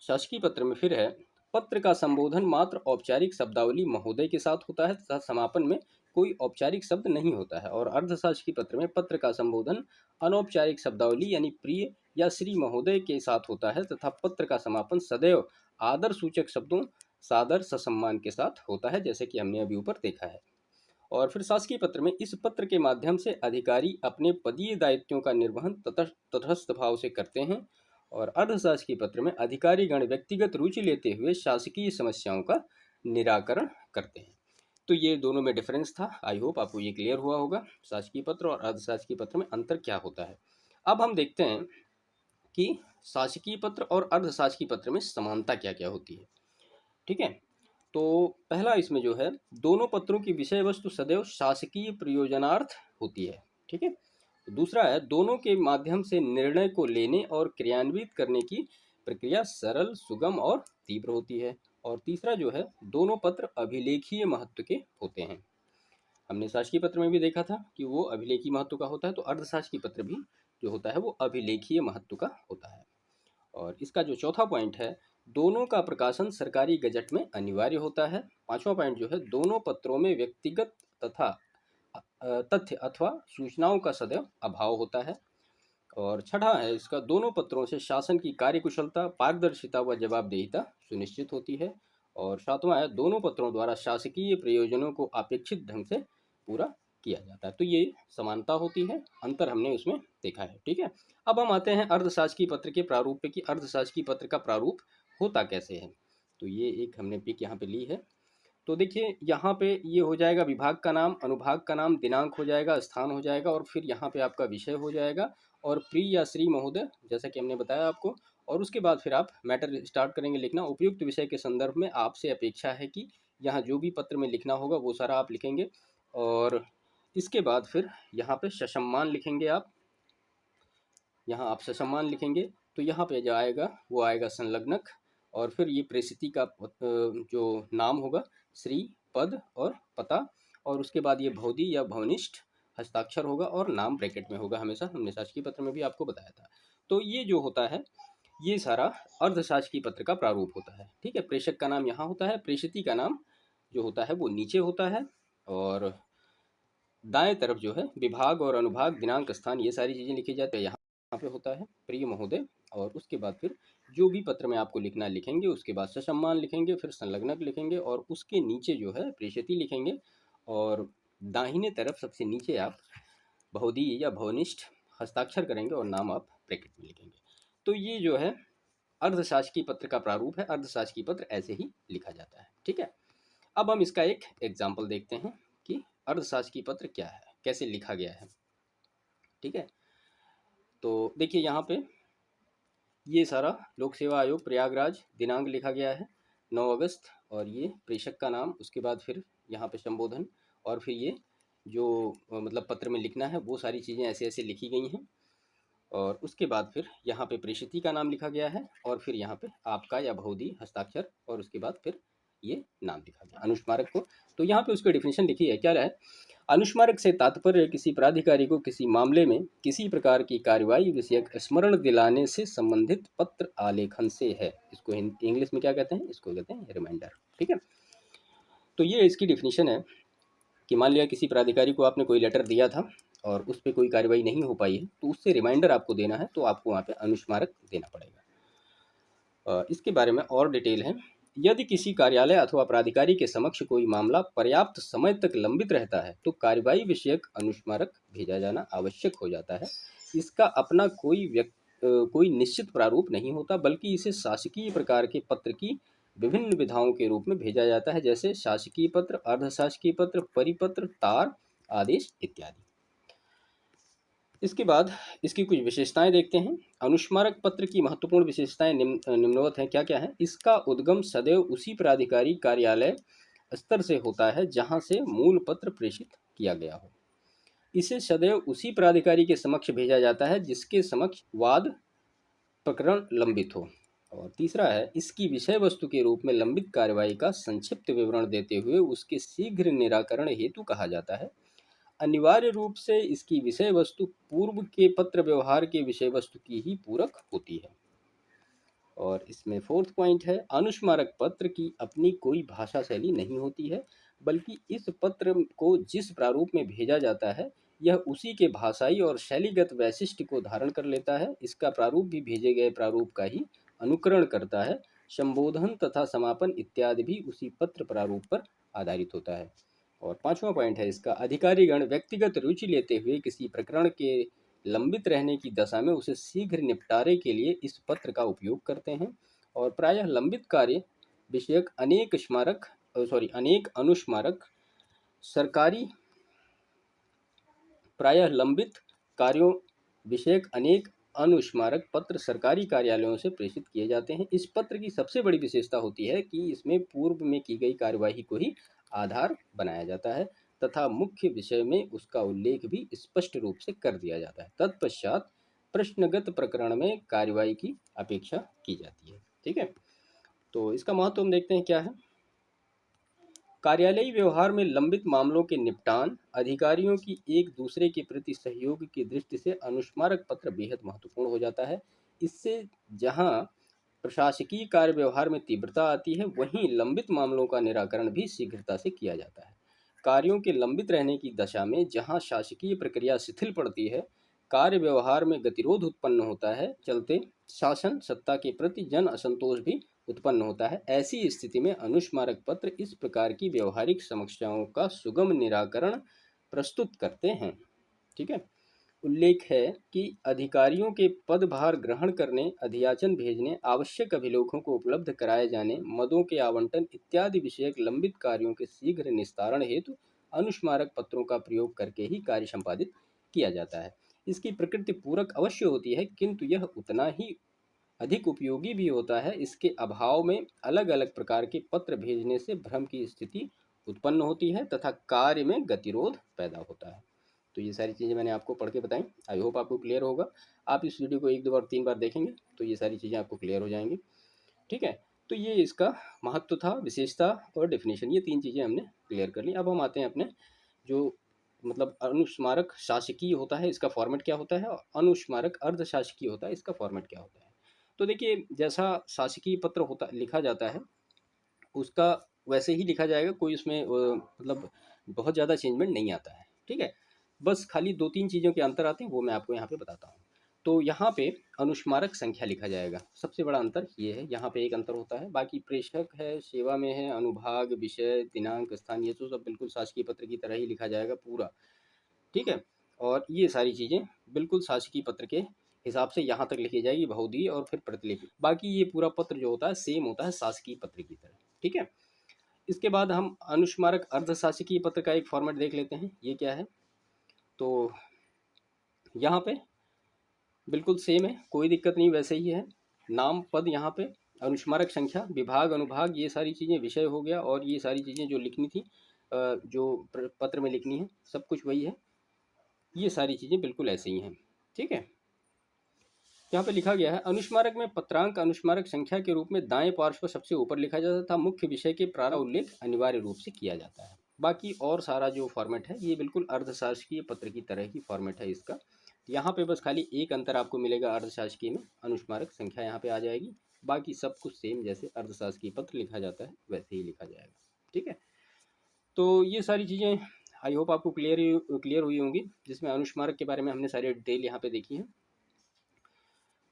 शासकीय पत्र में फिर है, पत्र का संबोधन मात्र औपचारिक शब्दावली महोदय के साथ होता है तथा समापन में कोई औपचारिक शब्द नहीं होता है। और अर्धशासकीय पत्र में पत्र का संबोधन अनौपचारिक शब्दावली यानी प्रिय या श्री महोदय के साथ होता है तथा पत्र का समापन सदैव आदर सूचक शब्दों सादर ससम्मान के साथ होता है, जैसे कि हमने अभी ऊपर देखा है। और फिर शासकीय पत्र में इस पत्र के माध्यम से अधिकारी अपने पदीय दायित्वों का निर्वहन तटस्थ भाव से करते हैं, और अर्धशासकीय पत्र में अधिकारीगण व्यक्तिगत रुचि लेते हुए शासकीय समस्याओं का निराकरण करते हैं। तो ये दोनों में डिफरेंस था, आई होप आपको ये क्लियर हुआ होगा शासकीय पत्र और अर्धशासकीय पत्र में अंतर क्या होता है। अब हम देखते हैं कि शासकीय पत्र और अर्धशासकीय पत्र में समानता क्या क्या होती है। ठीक है, तो पहला इसमें जो है, दोनों पत्रों की विषय वस्तु सदैव शासकीय प्रयोजनार्थ होती है। ठीक है, दूसरा है, दोनों के माध्यम से निर्णय को लेने और क्रियान्वित करने की प्रक्रिया सरल, सुगम और तीव्र होती है। और तीसरा जो है, दोनों पत्र अभिलेखीय महत्व के होते हैं। हमने शासकीय पत्र में भी देखा था कि वो अभिलेखीय महत्व का होता है, तो अर्धशासकीय पत्र भी जो होता है वो अभिलेखीय महत्व का होता है। और इसका जो चौथा पॉइंट है, दोनों का प्रकाशन सरकारी गजट में अनिवार्य होता है। पांचवा पॉइंट जो है, दोनों पत्रों में व्यक्तिगत तथा तथ्य अथवा सूचनाओं का सदैव अभाव होता है। और छठा है इसका, दोनों पत्रों से शासन की कार्यकुशलता, पारदर्शिता व जवाबदेहिता सुनिश्चित होती है। और सातवां है, दोनों पत्रों द्वारा शासकीय प्रयोजनों को अपेक्षित ढंग से पूरा किया जाता है। तो ये समानता होती है, अंतर हमने उसमें देखा है। ठीक है, अब हम आते हैं अर्धशासकीय पत्र के प्रारूप पे कि अर्धशासकीय पत्र का प्रारूप होता कैसे है। तो ये एक हमने पिक यहाँ पे ली है। तो देखिए यहाँ पे ये हो जाएगा विभाग का नाम, अनुभाग का नाम, दिनांक हो जाएगा, स्थान हो जाएगा, और फिर यहाँ पे आपका विषय हो जाएगा, और प्रिय या श्री महोदय जैसा कि हमने बताया आपको। और उसके बाद फिर आप मैटर स्टार्ट करेंगे लिखना। उपयुक्त विषय के संदर्भ में आपसे अपेक्षा है कि यहाँ जो भी पत्र में लिखना होगा वो सारा आप लिखेंगे। और इसके बाद फिर यहाँ पे ससम्मान लिखेंगे आप, यहाँ आप ससम्मान लिखेंगे। तो यहाँ पे जो आएगा वो आएगा संलग्नक, और फिर ये प्रेषिती का जो नाम होगा, श्री, पद और पता, और उसके बाद ये भौदी या भवनिष्ठ हस्ताक्षर होगा, और नाम ब्रैकेट में होगा हमेशा, हमने शासकीय पत्र में भी आपको बताया था। तो ये जो होता है ये सारा अर्धशासकीय पत्र का प्रारूप होता है। ठीक है, प्रेषक का नाम यहाँ होता है, प्रेषिती का नाम जो होता है वो नीचे होता है, और दाएं तरफ जो है विभाग और अनुभाग, दिनांक, स्थान, ये सारी चीज़ें लिखी जाती है। यहाँ पे होता है प्रिय महोदय, और उसके बाद फिर जो भी पत्र में आपको लिखना है लिखेंगे, उसके बाद ससम्मान लिखेंगे, फिर संलग्नक लिखेंगे, और उसके नीचे जो है प्रेषिती लिखेंगे, और दाहिने तरफ सबसे नीचे आप भौदी या भवनिष्ठ हस्ताक्षर करेंगे, और नाम आप ब्रैकेट में लिखेंगे। तो ये जो है अर्धशासकीय पत्र का प्रारूप है। अर्धशासकीय पत्र ऐसे ही लिखा जाता है। ठीक है, अब हम इसका एक एग्जाम्पल देखते हैं कि अर्धशासकीय पत्र क्या है, कैसे लिखा गया है। ठीक है, तो देखिए यहाँ पे ये सारा लोक सेवा आयोग प्रयागराज, दिनांक लिखा गया है 9 अगस्त, और ये प्रेषक का नाम, उसके बाद फिर यहाँ पे संबोधन, और फिर ये जो मतलब पत्र में लिखना है वो सारी चीज़ें ऐसे ऐसे लिखी गई हैं। और उसके बाद फिर यहाँ पे प्रेषिती का नाम लिखा गया है, और फिर यहाँ पे आपका या भौदी हस्ताक्षर, और उसके बाद फिर ये नाम लिखा गया अनुस्मारक को। तो यहाँ पे उसकी डिफिनेशन लिखी है, क्या है, अनुस्मारक से तात्पर्य किसी प्राधिकारी को किसी मामले में किसी प्रकार की कार्यवाही विषयक स्मरण दिलाने से संबंधित पत्र आलेखन से है। इसको इंग्लिश में क्या कहते हैं, इसको कहते हैं रिमाइंडर। ठीक है, तो ये इसकी डिफिनेशन है कि मान लिया किसी प्राधिकारी को आपने कोई लेटर दिया था और उस पर कोई कार्रवाई नहीं हो पाई है, तो उससे रिमाइंडर आपको देना है, तो आपको वहाँ पे अनुस्मारक देना पड़ेगा। इसके बारे में और डिटेल है। यदि किसी कार्यालय अथवा प्राधिकारी के समक्ष कोई मामला पर्याप्त समय तक लंबित रहता है तो कार्यवाही विषयक अनुस्मारक भेजा जाना आवश्यक हो जाता है। इसका अपना कोई निश्चित प्रारूप नहीं होता, बल्कि इसे शासकीय प्रकार के पत्र की विभिन्न विधाओं के रूप में भेजा जाता है, जैसे शासकीय पत्र, अर्धशासकीय पत्र, परिपत्र, तार, आदेश इत्यादि। इसके बाद इसकी कुछ विशेषताएं देखते हैं। अनुस्मारक पत्र की महत्वपूर्ण विशेषताएं निम्नवत हैं। क्या क्या है, इसका उद्गम सदैव उसी प्राधिकारी कार्यालय स्तर से होता है जहां से मूल पत्र प्रेषित किया गया हो। इसे सदैव उसी प्राधिकारी के समक्ष भेजा जाता है जिसके समक्ष वाद प्रकरण लंबित हो। और तीसरा है, इसकी विषय वस्तु के रूप में लंबित कार्यवाही का संक्षिप्त विवरण देते हुए उसके शीघ्र निराकरण हेतु कहा जाता है। अनिवार्य रूप से इसकी विषय वस्तु पूर्व के पत्र व्यवहार के विषय वस्तु की ही पूरक होती है। और इसमें फोर्थ पॉइंट है, अनुस्मारक पत्र की अपनी कोई भाषा शैली नहीं होती है, बल्कि इस पत्र को जिस प्रारूप में भेजा जाता है यह उसी के भाषाई और शैलीगत वैशिष्ट्य को धारण कर लेता है। इसका प्रारूप भी भेजे गए प्रारूप का ही अनुकरण करता है। संबोधन तथा समापन इत्यादि भी उसी पत्र प्रारूप पर आधारित होता है। और पांचवा पॉइंट है इसका, अधिकारीगण व्यक्तिगत रुचि लेते हुए किसी प्रकरण के लंबित रहने की दशा में उसे शीघ्र निपटारे के लिए इस पत्र का उपयोग करते हैं। और प्रायः लंबित कार्य विषयक अनेक अनुस्मारक सरकारी प्रायः लंबित कार्यों विषयक अनेक अनुस्मारक पत्र सरकारी कार्यालयों से प्रेषित किए जाते हैं। इस पत्र की सबसे बड़ी विशेषता होती है कि इसमें पूर्व में की गई कार्यवाही को ही आधार बनाया जाता है तथा मुख्य विषय में उसका उल्लेख भी स्पष्ट रूप से कर दिया जाता है। तत्पश्चात प्रश्नगत प्रकरण में कार्यवाही की अपेक्षा की जाती है। ठीक है, तो इसका महत्व हम देखते हैं क्या है। कार्यालयी व्यवहार में लंबित मामलों के निपटान, अधिकारियों की एक दूसरे के प्रति सहयोग की दृष्टि से अनुस्मारक पत्र बेहद महत्वपूर्ण हो जाता है। इससे जहाँ प्रशासकीय कार्य व्यवहार में तीव्रता आती है, वहीं लंबित मामलों का निराकरण भी शीघ्रता से किया जाता है। कार्यों के लंबित रहने की दशा में जहाँ शासकीय प्रक्रिया शिथिल पड़ती है, कार्य व्यवहार में गतिरोध उत्पन्न होता है, चलते शासन सत्ता के प्रति जन असंतोष भी उत्पन्न होता है। ऐसी स्थिति में अनुस्मारक पत्र इस प्रकार की व्यवहारिक समस्याओं का सुगम निराकरण प्रस्तुत करते हैं। ठीक है। उल्लेख है कि अधिकारियों के पदभार ग्रहण करने, अधियाचन भेजने, आवश्यक अभिलेखों को उपलब्ध कराए जाने, मदों के आवंटन इत्यादि विषयक लंबित कार्यों के शीघ्र निस्तारण हेतु अनुस्मारक पत्रों का प्रयोग करके ही कार्य संपादित किया जाता है। इसकी प्रकृति पूरक अवश्य होती है, किंतु यह उतना ही अधिक उपयोगी भी होता है। इसके अभाव में अलग अलग प्रकार के पत्र भेजने से भ्रम की स्थिति उत्पन्न होती है तथा कार्य में गतिरोध पैदा होता है। तो ये सारी चीज़ें मैंने आपको पढ़ के बताई। आई होप आपको क्लियर होगा। आप इस वीडियो को 1 2 बार 3 बार देखेंगे तो ये सारी चीज़ें आपको क्लियर हो जाएंगी। ठीक है। तो ये इसका महत्व था, विशेषता और डेफिनेशन, ये 3 चीज़ें हमने क्लियर कर ली। अब हम आते हैं अपने जो मतलब अनुस्मारक शासकीय होता है इसका फॉर्मेट क्या होता है, और अनुस्मारक अर्धशासकीय होता है इसका फॉर्मेट क्या होता है। तो देखिए, जैसा शासकीय पत्र होता लिखा जाता है उसका वैसे ही लिखा जाएगा, कोई उसमें मतलब बहुत ज़्यादा चेंजमेंट नहीं आता है। ठीक है। बस खाली 2 3 चीज़ों के अंतर आते हैं, वो मैं आपको यहाँ पे बताता हूँ। तो यहाँ पे अनुस्मारक संख्या लिखा जाएगा, सबसे बड़ा अंतर ये है। यहाँ पे एक अंतर होता है, बाकी प्रेषक है, सेवा में है, अनुभाग, विषय, दिनांक, स्थान, ये तो सब बिल्कुल शासकीय पत्र की तरह ही लिखा जाएगा पूरा। ठीक है। और ये सारी चीज़ें बिल्कुल शासकीय पत्र के हिसाब से यहाँ तक लिखी जाएगी, बहुधी और फिर प्रतिलिपि। बाकी ये पूरा पत्र जो होता है सेम होता है शासकीय पत्र की तरह। ठीक है। इसके बाद हम अनुस्मारक अर्धशासकीय पत्र का एक फॉर्मेट देख लेते हैं, ये क्या है। तो यहाँ पे बिल्कुल सेम है, कोई दिक्कत नहीं, वैसे ही है। नाम, पद, यहाँ पे अनुस्मारक संख्या, विभाग, अनुभाग, ये सारी चीज़ें, विषय हो गया, और ये सारी चीज़ें जो लिखनी थी जो पत्र में लिखनी है, सब कुछ वही है। ये सारी चीज़ें बिल्कुल ऐसे ही हैं। ठीक है। यहाँ पे लिखा गया है, अनुस्मारक में पत्रांक अनुस्मारक संख्या के रूप में दाएं पार्श्व सबसे ऊपर लिखा जाता था। मुख्य विषय के प्रारंभ उल्लेख अनिवार्य रूप से किया जाता है। बाकी और सारा जो फॉर्मेट है ये बिल्कुल अर्धशासकीय पत्र की तरह ही फॉर्मेट है इसका। यहाँ पे बस खाली एक अंतर आपको मिलेगा, अर्धशासकीय में अनुस्मारक संख्या यहाँ पे आ जाएगी, बाकी सब कुछ सेम जैसे अर्धशासकीय पत्र लिखा जाता है वैसे ही लिखा जाएगा। ठीक है। तो ये सारी चीज़ें आई होप आपको क्लियर हुई होंगी, जिसमें अनुस्मारक के बारे में हमने सारी डिटेल यहाँ पे देखी है।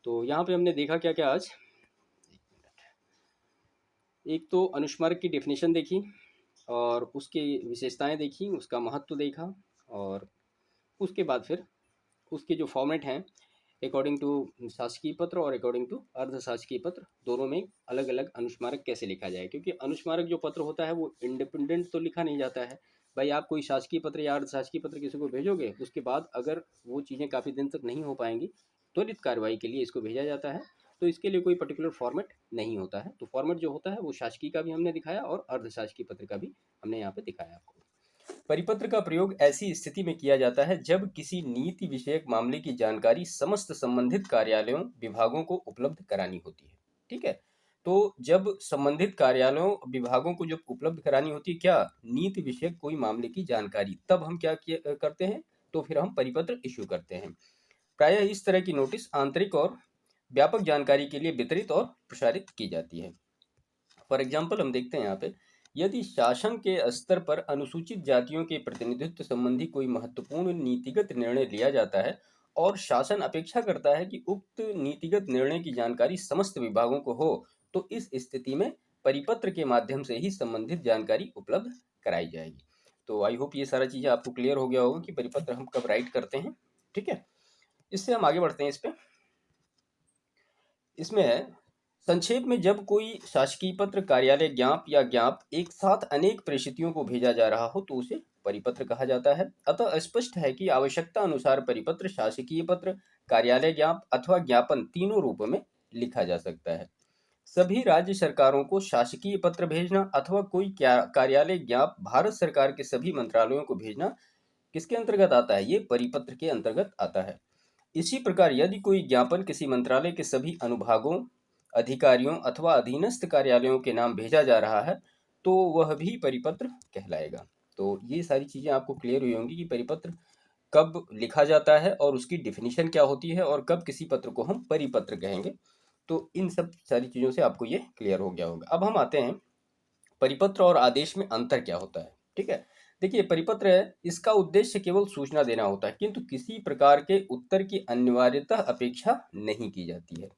तो यहाँ पे हमने देखा क्या क्या आज, एक तो अनुस्मारक की डेफिनेशन देखी और उसकी विशेषताएं देखी, उसका महत्व देखा, और उसके बाद फिर उसके जो फॉर्मेट हैं अकॉर्डिंग टू शासकीय पत्र और अकॉर्डिंग टू अर्धशासकीय पत्र, दोनों में अलग अलग अनुस्मारक कैसे लिखा जाए। क्योंकि अनुस्मारक जो पत्र होता है वो इंडिपेंडेंट तो लिखा नहीं जाता है। भाई आप कोई शासकीय पत्र या अर्धशासकीय पत्र किसी को भेजोगे, उसके बाद अगर वो चीज़ें काफ़ी दिन तक नहीं हो पाएंगी, त्वरित कार्रवाई के लिए इसको भेजा जाता है। तो इसके लिए कोई पर्टिकुलर फॉर्मेट नहीं होता है। तो फॉर्मेट जो होता है वो शासकीय का भी हमने दिखाया और अर्धशासकीय पत्र का भी हमने यहाँ पे दिखाया आपको। परिपत्र का प्रयोग ऐसी स्थिति में किया जाता है जब किसी नीति विषयक मामले की जानकारी समस्त संबंधित कार्यालयों विभागों को उपलब्ध करानी होती है। ठीक है। तो जब संबंधित कार्यालयों विभागों को जब उपलब्ध करानी होती है क्या, नीति विषयक कोई मामले की जानकारी, तब हम क्या करते हैं, तो फिर हम परिपत्र इश्यू करते हैं। प्रायः इस तरह की नोटिस आंतरिक और व्यापक जानकारी के लिए वितरित और प्रसारित की जाती है। फॉर एग्जाम्पल हम देखते हैं यहाँ पे, यदि शासन के स्तर पर अनुसूचित जातियों के प्रतिनिधित्व संबंधी कोई महत्वपूर्ण नीतिगत निर्णय लिया जाता है और शासन अपेक्षा करता है कि उक्त नीतिगत निर्णय की जानकारी समस्त विभागों को हो, तो इस स्थिति में परिपत्र के माध्यम से ही संबंधित जानकारी उपलब्ध कराई जाएगी। तो आई होप ये सारा चीज़ें आपको क्लियर हो गया होगा कि परिपत्र हम कब राइट करते हैं। ठीक है। इससे हम आगे बढ़ते हैं। इसमें है संक्षेप में, जब कोई शासकीय पत्र, कार्यालय ज्ञाप या ज्ञाप एक साथ अनेक प्रेषितियों को भेजा जा रहा हो तो उसे परिपत्र कहा जाता है। अतः स्पष्ट है कि आवश्यकता अनुसार परिपत्र शासकीय पत्र, कार्यालय ज्ञाप अथवा ज्ञापन तीनों रूपों में लिखा जा सकता है। सभी राज्य सरकारों को शासकीय पत्र भेजना अथवा कोई कार्यालय ज्ञाप भारत सरकार के सभी मंत्रालयों को भेजना किसके अंतर्गत आता है, ये परिपत्र के अंतर्गत आता है। इसी प्रकार यदि कोई ज्ञापन किसी मंत्रालय के सभी अनुभागों, अधिकारियों अथवा अधीनस्थ कार्यालयों के नाम भेजा जा रहा है तो वह भी परिपत्र कहलाएगा। तो ये सारी चीज़ें आपको क्लियर हुई होंगी कि परिपत्र कब लिखा जाता है और उसकी डिफिनीशन क्या होती है और कब किसी पत्र को हम परिपत्र कहेंगे। तो इन सब सारी चीज़ों से आपको ये क्लियर हो गया होगा। अब हम आते हैं परिपत्र और आदेश में अंतर क्या होता है। ठीक है, देखिए परिपत्र है, इसका उद्देश्य केवल सूचना देना होता है, किंतु किसी प्रकार के उत्तर की अनिवार्यता अपेक्षा नहीं की जाती है।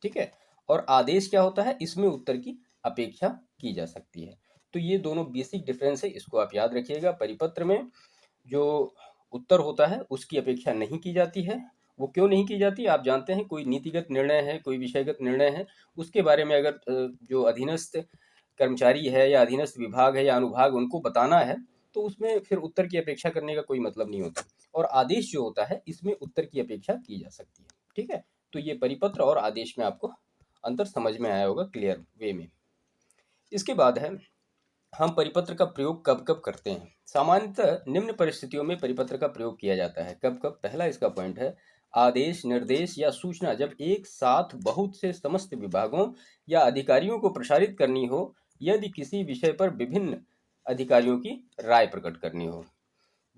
ठीक है, और आदेश क्या होता है, इसमें उत्तर की अपेक्षा की जा सकती है। तो ये दोनों बेसिक डिफरेंस है, इसको आप याद रखिएगा। परिपत्र में जो उत्तर होता है उसकी अपेक्षा नहीं की जाती है। वो क्यों नहीं की जाती, आप जानते हैं, कोई नीतिगत निर्णय है, कोई विषयगत निर्णय है, उसके बारे में अगर जो अधीनस्थ कर्मचारी है या अधीनस्थ विभाग है या अनुभाग उनको बताना है, तो उसमें फिर उत्तर की अपेक्षा करने का कोई मतलब नहीं होता। और आदेश जो होता है इसमें उत्तर की अपेक्षा की जा सकती है। ठीक है, तो ये परिपत्र और आदेश में आपको अंतर समझ में आया होगा क्लियर वे में। इसके बाद है, हम परिपत्र का प्रयोग कब कब करते हैं। सामान्यतः निम्न परिस्थितियों में परिपत्र का प्रयोग किया जाता है। कब कब, पहला इसका पॉइंट है, आदेश, निर्देश या सूचना जब एक साथ बहुत से समस्त विभागों या अधिकारियों को प्रसारित करनी हो, यदि किसी विषय पर विभिन्न अधिकारियों की राय प्रकट करनी हो।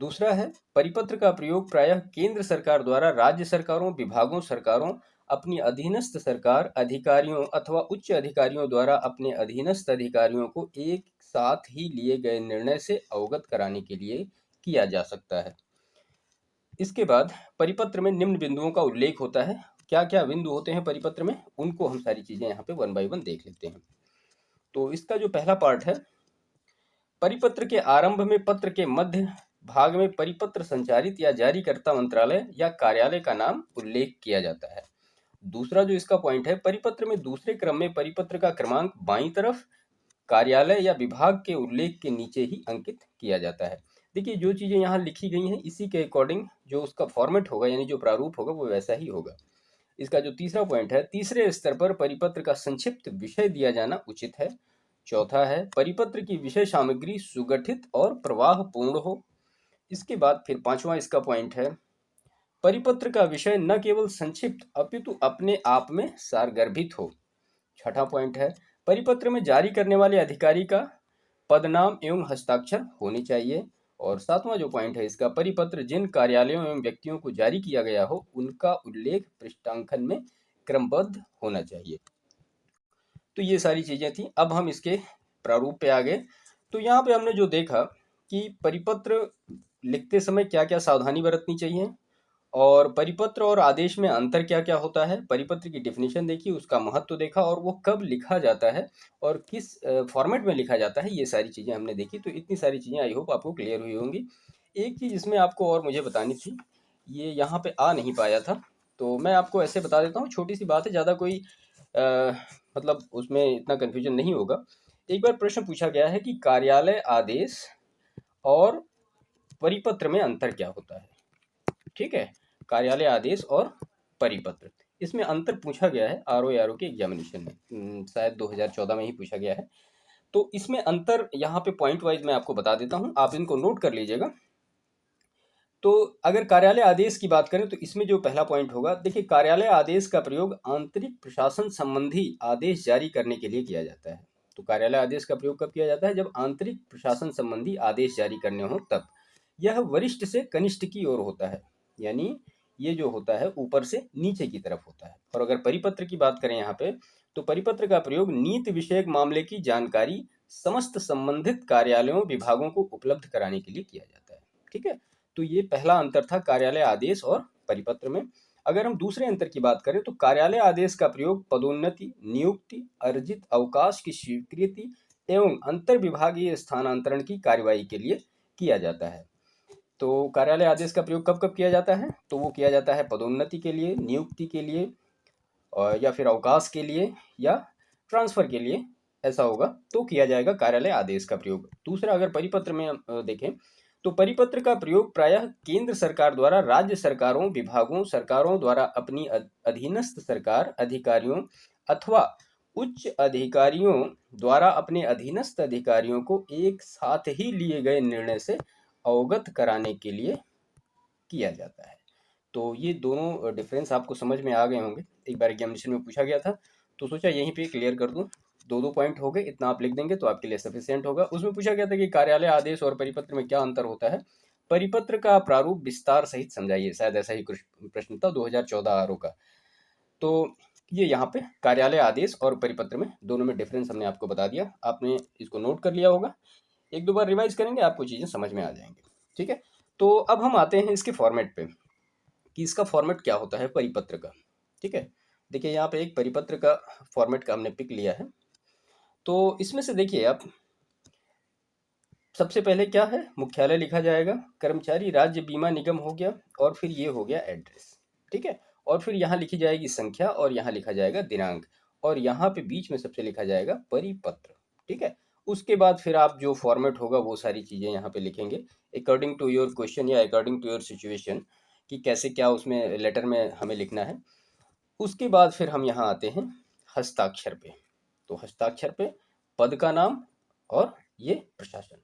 दूसरा है, परिपत्र का प्रयोग प्रायः केंद्र सरकार द्वारा राज्य सरकारों, विभागों, सरकारों, अपनी अधीनस्थ सरकार, अधिकारियों अथवा उच्च अधिकारियों द्वारा अपने अधीनस्थ अधिकारियों को एक साथ ही लिए गए निर्णय से अवगत कराने के लिए किया जा सकता है। इसके बाद परिपत्र में निम्न बिंदुओं का उल्लेख होता है। क्या क्या बिंदु होते हैं परिपत्र में, उनको हम सारी चीजें यहाँ पे वन बाय वन देख लेते हैं। तो इसका जो पहला पार्ट है, परिपत्र के आरंभ में पत्र के मध्य भाग में परिपत्र संचारित या जारीकर्ता मंत्रालय या कार्यालय का नाम उल्लेख किया जाता है। दूसरा जो इसका पॉइंट है, परिपत्र में दूसरे क्रम में परिपत्र का क्रमांक बाईं तरफ कार्यालय या विभाग के उल्लेख के नीचे ही अंकित किया जाता है। देखिए जो चीज़ें यहाँ लिखी गई हैं इसी के अकॉर्डिंग जो उसका फॉर्मेट होगा, यानी जो प्रारूप होगा वो वैसा ही होगा। इसका जो तीसरा पॉइंट है, तीसरे स्तर पर परिपत्र का संक्षिप्त विषय दिया जाना उचित है। चौथा है, परिपत्र की विषय सामग्री सुगठित और प्रवाहपूर्ण हो। इसके बाद फिर पांचवा इसका पॉइंट है, परिपत्र का विषय न केवल संक्षिप्त अपितु अपने आप में सारगर्भित हो। छठा पॉइंट है, परिपत्र में जारी करने वाले अधिकारी का पदनाम एवं हस्ताक्षर होने चाहिए। और सातवां जो पॉइंट है इसका, परिपत्र जिन कार्यालयों एवं व्यक्तियों को जारी किया गया हो उनका उल्लेख पृष्ठांकन में क्रमबद्ध होना चाहिए। तो ये सारी चीजें थी। अब हम इसके प्रारूप पे आ गए। तो यहाँ पे हमने जो देखा कि परिपत्र लिखते समय क्या क्या सावधानी बरतनी चाहिए, और परिपत्र और आदेश में अंतर क्या क्या होता है, परिपत्र की डेफिनेशन देखी, उसका महत्व देखा, और वो कब लिखा जाता है और किस फॉर्मेट में लिखा जाता है, ये सारी चीज़ें हमने देखी। तो इतनी सारी चीज़ें आई होप आपको क्लियर हुई होंगी। एक चीज़ इसमें आपको और मुझे बतानी थी, ये यहाँ पे आ नहीं पाया था, तो मैं आपको ऐसे बता देता हूँ, छोटी सी बात है, ज़्यादा कोई मतलब उसमें इतना कन्फ्यूजन नहीं होगा। एक बार प्रश्न पूछा गया है कि कार्यालय आदेश और परिपत्र में अंतर क्या होता है। ठीक है, कार्यालय आदेश और परिपत्र, इसमें अंतर पूछा गया है आरओ के एग्जामिनेशन में, शायद 2014 में ही पूछा गया है। तो इसमें अंतर यहाँ पे पॉइंट वाइज मैं आपको बता देता हूँ, आप इनको नोट कर लीजिएगा। तो अगर कार्यालय आदेश की बात करें तो इसमें जो पहला पॉइंट होगा, देखिए कार्यालय आदेश का प्रयोग आंतरिक प्रशासन संबंधी आदेश जारी करने के लिए किया जाता है। तो कार्यालय आदेश का प्रयोग कब किया जाता है, जब आंतरिक प्रशासन संबंधी आदेश जारी करने हो तब। यह वरिष्ठ से कनिष्ठ की ओर होता है, यानी ये जो होता है ऊपर से नीचे की तरफ होता है। और अगर परिपत्र की बात करें यहाँ पे, तो परिपत्र का प्रयोग नीति विषयक मामले की जानकारी समस्त संबंधित कार्यालयों, विभागों को उपलब्ध कराने के लिए किया जाता है। ठीक है, तो ये पहला अंतर था कार्यालय आदेश और परिपत्र में। अगर हम दूसरे अंतर की बात करें तो कार्यालय आदेश का प्रयोग पदोन्नति, नियुक्ति, अर्जित अवकाश की स्वीकृति एवं अंतर विभागीय स्थानांतरण की कार्यवाही के लिए किया जाता है। तो कार्यालय आदेश का प्रयोग कब कब किया जाता है, तो वो किया जाता है पदोन्नति के लिए, नियुक्ति के लिए, और या फिर अवकाश के लिए या ट्रांसफर के लिए, ऐसा होगा तो किया जाएगा कार्यालय आदेश का प्रयोग। दूसरा, अगर परिपत्र में देखें तो परिपत्र का प्रयोग प्रायः केंद्र सरकार द्वारा राज्य सरकारों, विभागों, सरकारों द्वारा अपनी अधीनस्थ सरकार, अधिकारियों अथवा उच्च अधिकारियों द्वारा अपने अधीनस्थ अधिकारियों को एक साथ ही लिए गए निर्णय से अवगत कराने के लिए किया जाता है। तो ये दोनों डिफरेंस आपको समझ में आ गए होंगे, एक बार एग्जामिनेशन में पूछा गया था, तो सोचा यहीं पे क्लियर कर दूं। दो दो पॉइंट हो गए, इतना आप लिख देंगे तो आपके लिए सफिशिएंट होगा। उसमें पूछा गया था कि कार्यालय आदेश और परिपत्र में क्या अंतर होता है, परिपत्र का प्रारूप विस्तार सहित समझाइए, शायद ऐसा ही कुछ प्रश्न था 2014 आरओ का। तो ये यहाँ पे कार्यालय आदेश और परिपत्र में दोनों में डिफरेंस हमने आपको बता दिया, आपने इसको नोट कर लिया होगा। एक दो बार रिवाइज करेंगे आपको चीज़ें समझ में आ जाएंगी। ठीक है, तो अब हम आते हैं इसके फॉर्मेट पे कि इसका फॉर्मेट क्या होता है परिपत्र का। ठीक है, देखिए यहाँ पे एक परिपत्र का फॉर्मेट का हमने पिक लिया है। तो इसमें से देखिए आप, सबसे पहले क्या है, मुख्यालय लिखा जाएगा, कर्मचारी राज्य बीमा निगम हो गया, और फिर ये हो गया एड्रेस। ठीक है, और फिर यहाँ लिखी जाएगी संख्या, और यहाँ लिखा जाएगा दिनांक, और यहाँ पे बीच में सबसे लिखा जाएगा परिपत्र। ठीक है, उसके बाद फिर आप जो फॉर्मेट होगा वो सारी चीज़ें यहाँ पे लिखेंगे अकॉर्डिंग टू योर क्वेश्चन या अकॉर्डिंग टू योर सिचुएशन, कि कैसे क्या उसमें लेटर में हमें लिखना है। उसके बाद फिर हम यहाँ आते हैं हस्ताक्षर पे। तो हस्ताक्षर पे पद का नाम और ये प्रशासन,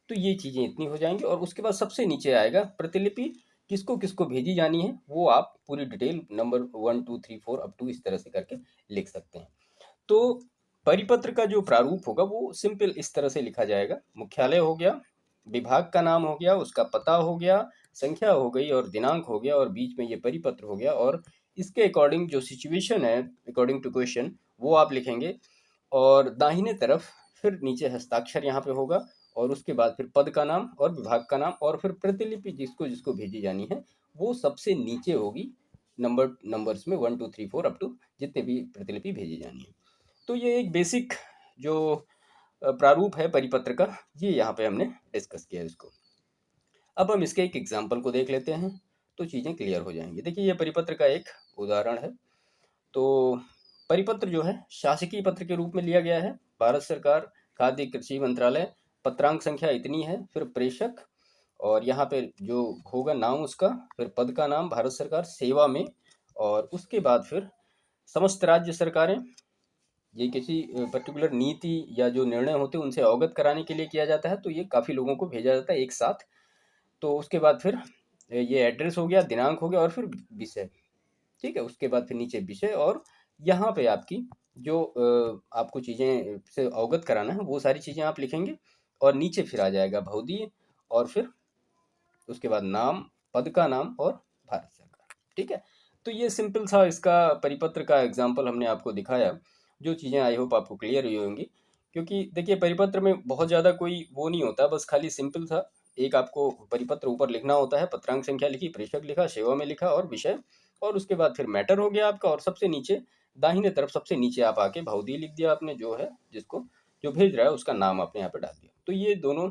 तो ये चीज़ें इतनी हो जाएंगी। और उसके बाद सबसे नीचे आएगा प्रतिलिपि, किसको किसको भेजी जानी है वो आप पूरी डिटेल नंबर 1 2 3 4 अप टू इस तरह से करके लिख सकते हैं। तो परिपत्र का जो प्रारूप होगा वो सिंपल इस तरह से लिखा जाएगा, मुख्यालय हो गया, विभाग का नाम हो गया, उसका पता हो गया, संख्या हो गई और दिनांक हो गया, और बीच में ये परिपत्र हो गया, और इसके अकॉर्डिंग जो सिचुएशन है अकॉर्डिंग टू क्वेश्चन वो आप लिखेंगे। और दाहिने तरफ फिर नीचे हस्ताक्षर यहाँ पे होगा, और उसके बाद फिर पद का नाम और विभाग का नाम, और फिर प्रतिलिपि जिसको जिसको भेजी जानी है वो सबसे नीचे होगी नंबर्स में 1 2 3 4 अप टू जितने भी प्रतिलिपि भेजी जानी है। तो ये एक बेसिक जो प्रारूप है परिपत्र का, ये यहाँ पे हमने डिस्कस किया इसको। अब हम इसके एक एग्जाम्पल को देख लेते हैं तो चीज़ें क्लियर हो जाएंगी। देखिए ये परिपत्र का एक उदाहरण है। तो परिपत्र जो है शासकीय पत्र के रूप में लिया गया है, भारत सरकार खाद्य कृषि मंत्रालय, पत्रांक संख्या इतनी है, फिर प्रेषक, और यहाँ पे जो होगा नाम उसका, फिर पद का नाम भारत सरकार सेवा में, और उसके बाद फिर समस्त राज्य सरकारें, ये किसी पर्टिकुलर नीति या जो निर्णय होते हैं उनसे अवगत कराने के लिए किया जाता है, तो ये काफ़ी लोगों को भेजा जाता है एक साथ। तो उसके बाद फिर ये एड्रेस हो गया, दिनांक हो गया, और फिर विषय। ठीक है, उसके बाद फिर नीचे विषय, और यहाँ पे आपकी जो आपको चीज़ें से अवगत कराना है वो सारी चीज़ें आप लिखेंगे, और नीचे फिर आ जाएगा भौतिक, और फिर उसके बाद नाम, पद का नाम और भारत सरकार। ठीक है, तो ये सिंपल सा इसका परिपत्र का एग्जाम्पल हमने आपको दिखाया। जो चीज़ें आई होप आपको क्लियर हुई होंगी, क्योंकि देखिए परिपत्र में बहुत ज़्यादा कोई वो नहीं होता, बस खाली सिंपल सा एक आपको परिपत्र ऊपर लिखना होता है, पत्रांक संख्या लिखी, प्रेषक लिखा, सेवा में लिखा और विषय, और उसके बाद फिर मैटर हो गया आपका, और सबसे नीचे दाहिने तरफ सबसे नीचे आप आके भौदी लिख दिया आपने, जो है जिसको जो भेज रहा है उसका नाम आपने यहाँ पे डाल दिया। तो ये दोनों,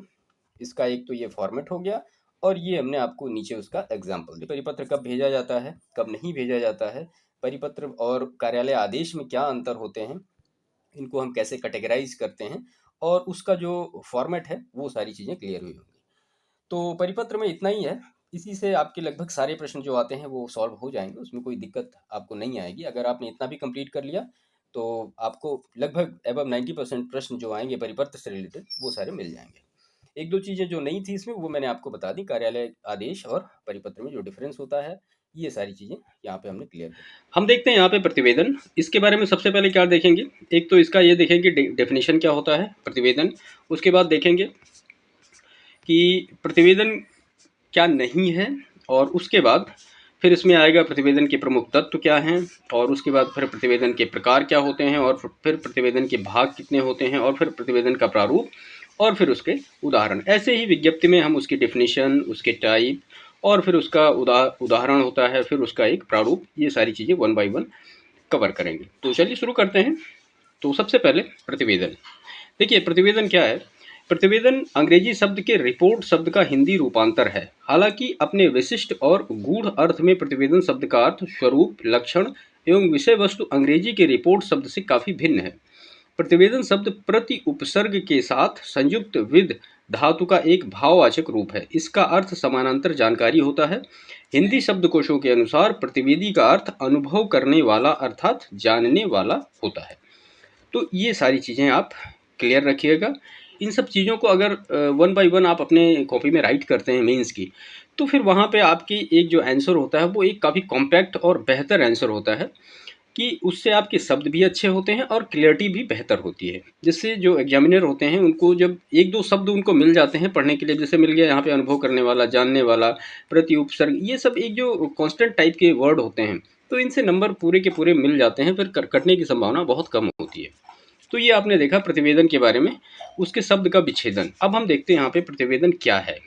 इसका एक तो ये फॉर्मेट हो गया, और ये हमने आपको नीचे उसका एग्जाम्पल दिया। परिपत्र कब भेजा जाता है, कब नहीं भेजा जाता है, परिपत्र और कार्यालय आदेश में क्या अंतर होते हैं, इनको हम कैसे कैटेगराइज करते हैं, और उसका जो फॉर्मेट है वो सारी चीज़ें क्लियर हुई होंगी। तो परिपत्र में इतना ही है, इसी से आपके लगभग सारे प्रश्न जो आते हैं वो सॉल्व हो जाएंगे, उसमें कोई दिक्कत आपको नहीं आएगी। अगर आपने इतना भी कंप्लीट कर लिया तो आपको लगभग एबव 90% प्रश्न जो आएंगे परिपत्र से रिलेटेड वो सारे मिल जाएंगे। एक दो चीज़ें जो नहीं थी इसमें वो मैंने आपको बता दी, कार्यालय आदेश और परिपत्र में जो डिफरेंस होता है, ये सारी चीज़ें यहाँ पे हमने क्लियर कर। हम देखते हैं यहाँ पे प्रतिवेदन, इसके बारे में सबसे पहले क्या देखेंगे, एक तो इसका ये देखेंगे डेफिनेशन क्या होता है प्रतिवेदन, उसके बाद देखेंगे कि प्रतिवेदन क्या नहीं है, और उसके बाद फिर इसमें आएगा प्रतिवेदन के प्रमुख तत्व क्या हैं, और उसके बाद फिर प्रतिवेदन के प्रकार क्या होते हैं, और फिर प्रतिवेदन के भाग कितने होते हैं, और फिर प्रतिवेदन का प्रारूप, और फिर उसके उदाहरण। ऐसे ही विज्ञप्ति में हम उसकी डेफिनेशन, उसके टाइप, और फिर उसका उदाहरण होता है, फिर उसका एक प्रारूप, ये सारी चीज़ें 1 बाय 1 कवर करेंगे। तो चलिए शुरू करते हैं। तो सबसे पहले प्रतिवेदन। देखिए प्रतिवेदन क्या है, प्रतिवेदन अंग्रेजी शब्द के रिपोर्ट शब्द का हिंदी रूपांतर है। हालांकि अपने विशिष्ट और गूढ़ अर्थ में प्रतिवेदन शब्द का अर्थ, स्वरूप, लक्षण एवं विषय वस्तु अंग्रेजी के रिपोर्ट शब्द से काफ़ी भिन्न है। प्रतिवेदन शब्द प्रति उपसर्ग के साथ संयुक्त विद धातु का एक भाववाचक रूप है। इसका अर्थ समानांतर जानकारी होता है। हिंदी शब्दकोशों के अनुसार प्रतिवेदी का अर्थ अनुभव करने वाला अर्थात जानने वाला होता है। तो ये सारी चीज़ें आप क्लियर रखिएगा। इन सब चीज़ों को अगर 1 बाय 1 आप अपने कॉपी में राइट करते हैं मेंस की, तो फिर वहाँ पे आपकी एक जो आंसर होता है वो एक काफ़ी कॉम्पैक्ट और बेहतर आंसर होता है, कि उससे आपके शब्द भी अच्छे होते हैं और क्लियरिटी भी बेहतर होती है, जिससे जो एग्जामिनर होते हैं उनको जब एक दो शब्द उनको मिल जाते हैं पढ़ने के लिए, जैसे मिल गया यहाँ पे अनुभव करने वाला, जानने वाला, प्रति उपसर्ग, ये सब एक जो कॉन्स्टेंट टाइप के वर्ड होते हैं, तो इनसे नंबर पूरे के पूरे मिल जाते हैं, फिर कटने की संभावना बहुत कम होती है। तो ये आपने देखा प्रतिवेदन के बारे में, उसके शब्द का विच्छेदन। अब हम देखते हैं यहाँ पे प्रतिवेदन क्या है।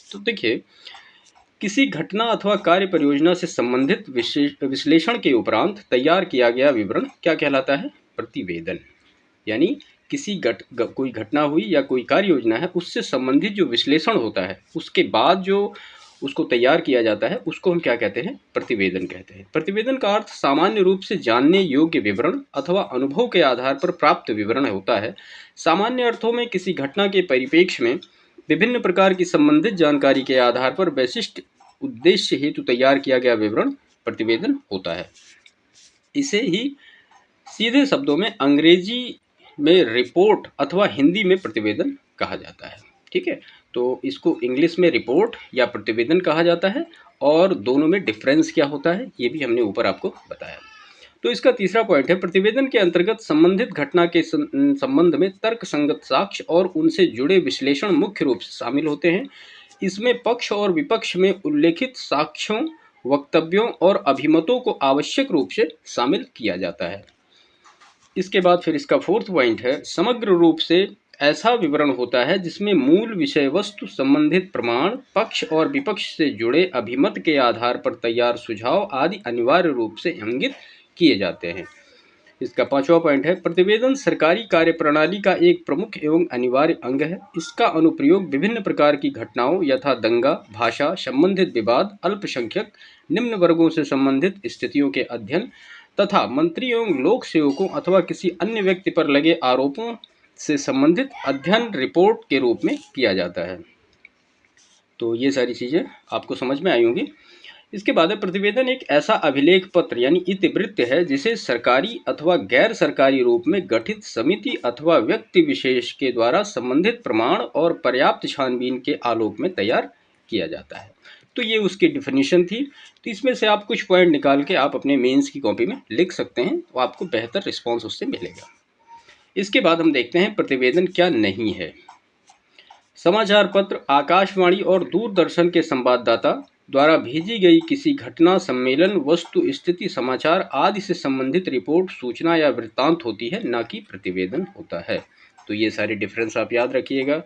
तो देखिए, किसी घटना अथवा कार्य परियोजना से संबंधित विश्लेषण के उपरांत तैयार किया गया विवरण क्या कहलाता है? प्रतिवेदन। यानी किसी कोई घटना हुई या कोई कार्य योजना है, उससे संबंधित जो विश्लेषण होता है, उसके बाद जो उसको तैयार किया जाता है, उसको हम क्या कहते हैं? प्रतिवेदन कहते हैं। प्रतिवेदन का अर्थ सामान्य रूप से जानने योग्य विवरण अथवा अनुभव के आधार पर प्राप्त विवरण होता है। सामान्य अर्थों में किसी घटना के परिप्रेक्ष्य में विभिन्न प्रकार की संबंधित जानकारी के आधार पर विशिष्ट उद्देश्य हेतु तैयार किया गया विवरण प्रतिवेदन होता है। इसे ही सीधे शब्दों में अंग्रेजी में रिपोर्ट अथवा हिंदी में प्रतिवेदन कहा जाता है। ठीक है, तो इसको इंग्लिश में रिपोर्ट या प्रतिवेदन कहा जाता है, और दोनों में डिफरेंस क्या होता है ये भी हमने ऊपर आपको बताया। तो इसका तीसरा पॉइंट है, प्रतिवेदन के अंतर्गत संबंधित घटना के संबंध में तर्क संगत साक्ष्य और उनसे जुड़े विश्लेषण मुख्य रूप से शामिल होते हैं। इसमें पक्ष और विपक्ष में उल्लेखित साक्ष्यों, वक्तव्यों और अभिमतों को आवश्यक रूप से शामिल किया जाता है। इसके बाद फिर इसका फोर्थ पॉइंट है, समग्र रूप से ऐसा विवरण होता है जिसमें मूल विषय वस्तु, संबंधित प्रमाण, पक्ष और विपक्ष से जुड़े अभिमत के आधार पर तैयार सुझाव आदि अनिवार्य रूप से इंगित किए जाते हैं। इसका पांचवा पॉइंट है, प्रतिवेदन सरकारी कार्यप्रणाली का एक प्रमुख एवं अनिवार्य अंग है। इसका अनुप्रयोग विभिन्न प्रकार की घटनाओं यथा दंगा, भाषा संबंधित विवाद, अल्पसंख्यक, निम्न वर्गों से संबंधित स्थितियों के अध्ययन तथा मंत्री एवं लोक सेवकों अथवा किसी अन्य व्यक्ति पर लगे आरोपों से संबंधित अध्ययन रिपोर्ट के रूप में किया जाता है। तो ये सारी चीज़ें आपको समझ में आई होंगी। इसके बाद प्रतिवेदन एक ऐसा अभिलेख पत्र यानी इतिवृत्त है जिसे सरकारी अथवा गैर सरकारी रूप में गठित समिति अथवा व्यक्ति विशेष के द्वारा संबंधित प्रमाण और पर्याप्त छानबीन के आलोक में तैयार किया जाता है। तो ये उसकी डिफिनीशन थी। तो इसमें से आप कुछ पॉइंट निकाल के आप अपने मेंस की कॉपी में लिख सकते हैं, तो आपको बेहतर रिस्पॉन्स उससे मिलेगा। इसके बाद हम देखते हैं प्रतिवेदन क्या नहीं है। समाचार पत्र, आकाशवाणी और दूरदर्शन के संवाददाता द्वारा भेजी गई किसी घटना, सम्मेलन, वस्तु स्थिति, समाचार आदि से संबंधित रिपोर्ट, सूचना या वृत्तांत होती है, न कि प्रतिवेदन होता है। तो ये सारे डिफरेंस आप याद रखिएगा।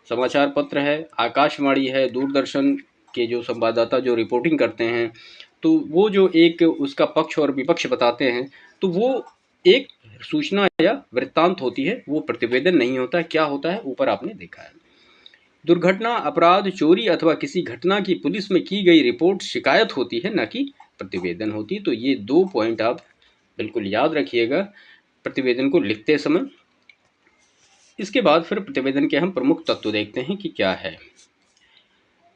समाचार पत्र है, आकाशवाणी है, दूरदर्शन के जो संवाददाता जो रिपोर्टिंग करते हैं, तो वो जो एक उसका पक्ष और विपक्ष बताते हैं, तो वो एक सूचना या वृत्तांत होती है, वो प्रतिवेदन नहीं होता। क्या होता है ऊपर आपने देखा है। दुर्घटना, अपराध, चोरी अथवा किसी घटना की पुलिस में की गई रिपोर्ट शिकायत होती है, न कि प्रतिवेदन होती। तो ये दो पॉइंट आप बिल्कुल याद रखिएगा प्रतिवेदन को लिखते समय। इसके बाद फिर प्रतिवेदन के हम प्रमुख तत्व देखते हैं कि क्या है।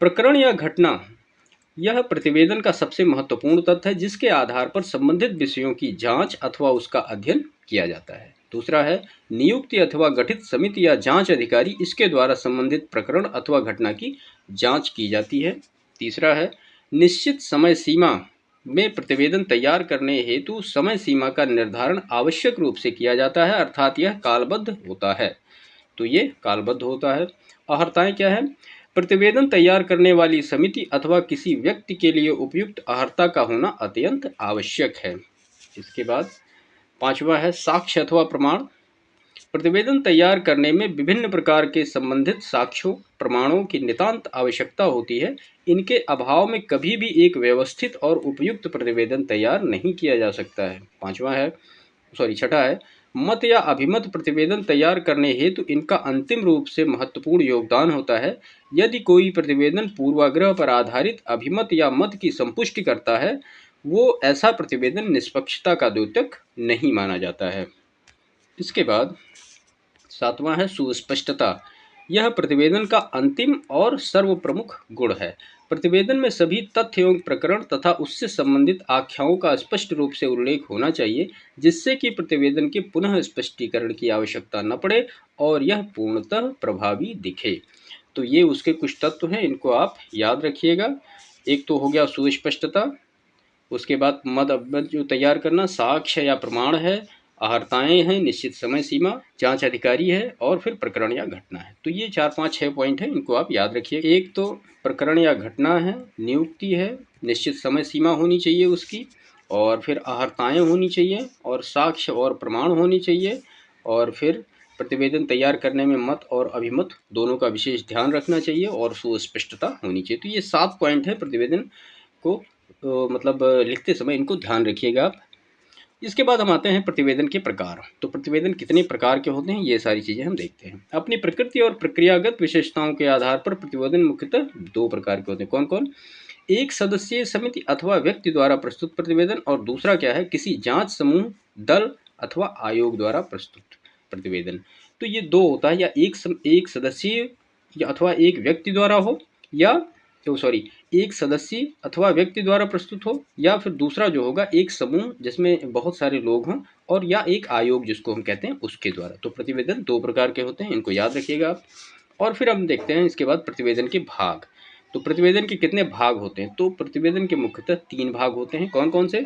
प्रकरण या घटना, यह प्रतिवेदन का सबसे महत्वपूर्ण तथ्य है जिसके आधार पर संबंधित विषयों की जांच अथवा उसका अध्ययन किया जाता है। दूसरा है, नियुक्ति अथवा गठित समिति या जांच अधिकारी, इसके द्वारा संबंधित प्रकरण अथवा घटना की जांच की जाती है। तीसरा है, निश्चित समय सीमा में प्रतिवेदन तैयार करने हेतु समय सीमा का निर्धारण आवश्यक रूप से किया जाता है, अर्थात यह कालबद्ध होता है। तो ये कालबद्ध होता है। अहर्ताएं क्या है? प्रतिवेदन तैयार करने वाली समिति अथवा किसी व्यक्ति के लिए उपयुक्त अहर्ता का होना अत्यंत आवश्यक है। इसके बाद पांचवा है, साक्ष्य अथवा प्रमाण। प्रतिवेदन तैयार करने में विभिन्न प्रकार के संबंधित साक्ष्यों, प्रमाणों की नितांत आवश्यकता होती है। इनके अभाव में कभी भी एक व्यवस्थित और उपयुक्त प्रतिवेदन तैयार नहीं किया जा सकता है। छठा है, मत या अभिमत प्रतिवेदन तैयार करने हेतु इनका अंतिम रूप से महत्वपूर्ण योगदान होता है। यदि कोई प्रतिवेदन पूर्वाग्रह पर आधारित अभिमत या मत की संपुष्टि करता है, वो ऐसा प्रतिवेदन निष्पक्षता का द्योतक नहीं माना जाता है। इसके बाद सातवां है, सुस्पष्टता। यह प्रतिवेदन का अंतिम और सर्वप्रमुख गुण है। प्रतिवेदन में सभी तथ्य एवं प्रकरण तथा उससे संबंधित आख्याओं का स्पष्ट रूप से उल्लेख होना चाहिए, जिससे कि प्रतिवेदन के पुनः स्पष्टीकरण की आवश्यकता न पड़े और यह पूर्णतः प्रभावी दिखे। तो ये उसके कुछ तत्व हैं, इनको आप याद रखिएगा। एक तो हो गया सुस्पष्टता, उसके बाद मद अवमत जो तैयार करना, साक्ष्य या प्रमाण है, आहर्ताएँ हैं, निश्चित समय सीमा, जांच अधिकारी है, और फिर प्रकरण या घटना है। तो ये 4 5 6 पॉइंट हैं, इनको आप याद रखिए। एक तो प्रकरण या घटना है, नियुक्ति है, निश्चित समय सीमा होनी चाहिए उसकी, और फिर आहर्ताएँ होनी चाहिए, और साक्ष्य और प्रमाण होनी चाहिए, और फिर प्रतिवेदन तैयार करने में मत और अभिमत दोनों का विशेष ध्यान रखना चाहिए, और सुस्पष्टता होनी चाहिए। तो ये 7 पॉइंट है प्रतिवेदन को मतलब लिखते समय इनको ध्यान रखिएगा आप। इसके बाद हम आते हैं प्रतिवेदन के प्रकार। तो प्रतिवेदन कितने प्रकार के होते हैं, ये सारी चीज़ें हम देखते हैं। अपनी प्रकृति और प्रक्रियागत विशेषताओं के आधार पर प्रतिवेदन मुख्यतः 2 प्रकार के होते हैं। कौन कौन? एक सदस्यीय समिति अथवा व्यक्ति द्वारा प्रस्तुत प्रतिवेदन, और दूसरा क्या है, किसी जांच समूह, दल अथवा आयोग द्वारा प्रस्तुत प्रतिवेदन। तो ये 2 होता है, या एक सदस्यीय या अथवा एक व्यक्ति द्वारा हो, या एक सदस्य अथवा व्यक्ति द्वारा प्रस्तुत हो, या फिर दूसरा जो होगा एक समूह जिसमें बहुत सारे लोग हों, और या एक आयोग जिसको हम कहते हैं उसके द्वारा। तो प्रतिवेदन 2 प्रकार के होते हैं, इनको याद रखिएगा आप। और फिर हम देखते हैं इसके बाद प्रतिवेदन के भाग। तो प्रतिवेदन के कितने भाग होते हैं? तो प्रतिवेदन के मुख्यतः 3 भाग होते हैं। कौन कौन से?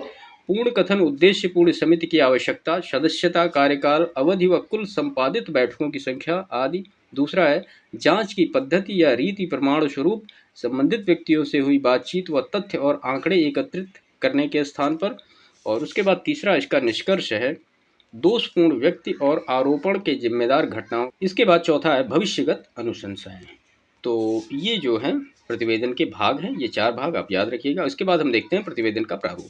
पूर्ण कथन, उद्देश्य पूर्ण समिति की आवश्यकता, सदस्यता, कार्यकाल, अवधि व कुल संपादित बैठकों की संख्या आदि। दूसरा है जांच की पद्धति या रीति, प्रमाण स्वरूप, संबंधित व्यक्तियों से हुई बातचीत व तथ्य और आंकड़े एकत्रित करने के स्थान पर। और उसके बाद तीसरा इसका निष्कर्ष है दोषपूर्ण व्यक्ति और आरोपण के जिम्मेदार घटनाओं। इसके बाद चौथा है भविष्यगत अनुशंसाएं। तो ये जो है प्रतिवेदन के भाग हैं, ये 4 भाग आप याद रखिएगा। इसके बाद हम देखते हैं प्रतिवेदन का प्रारूप।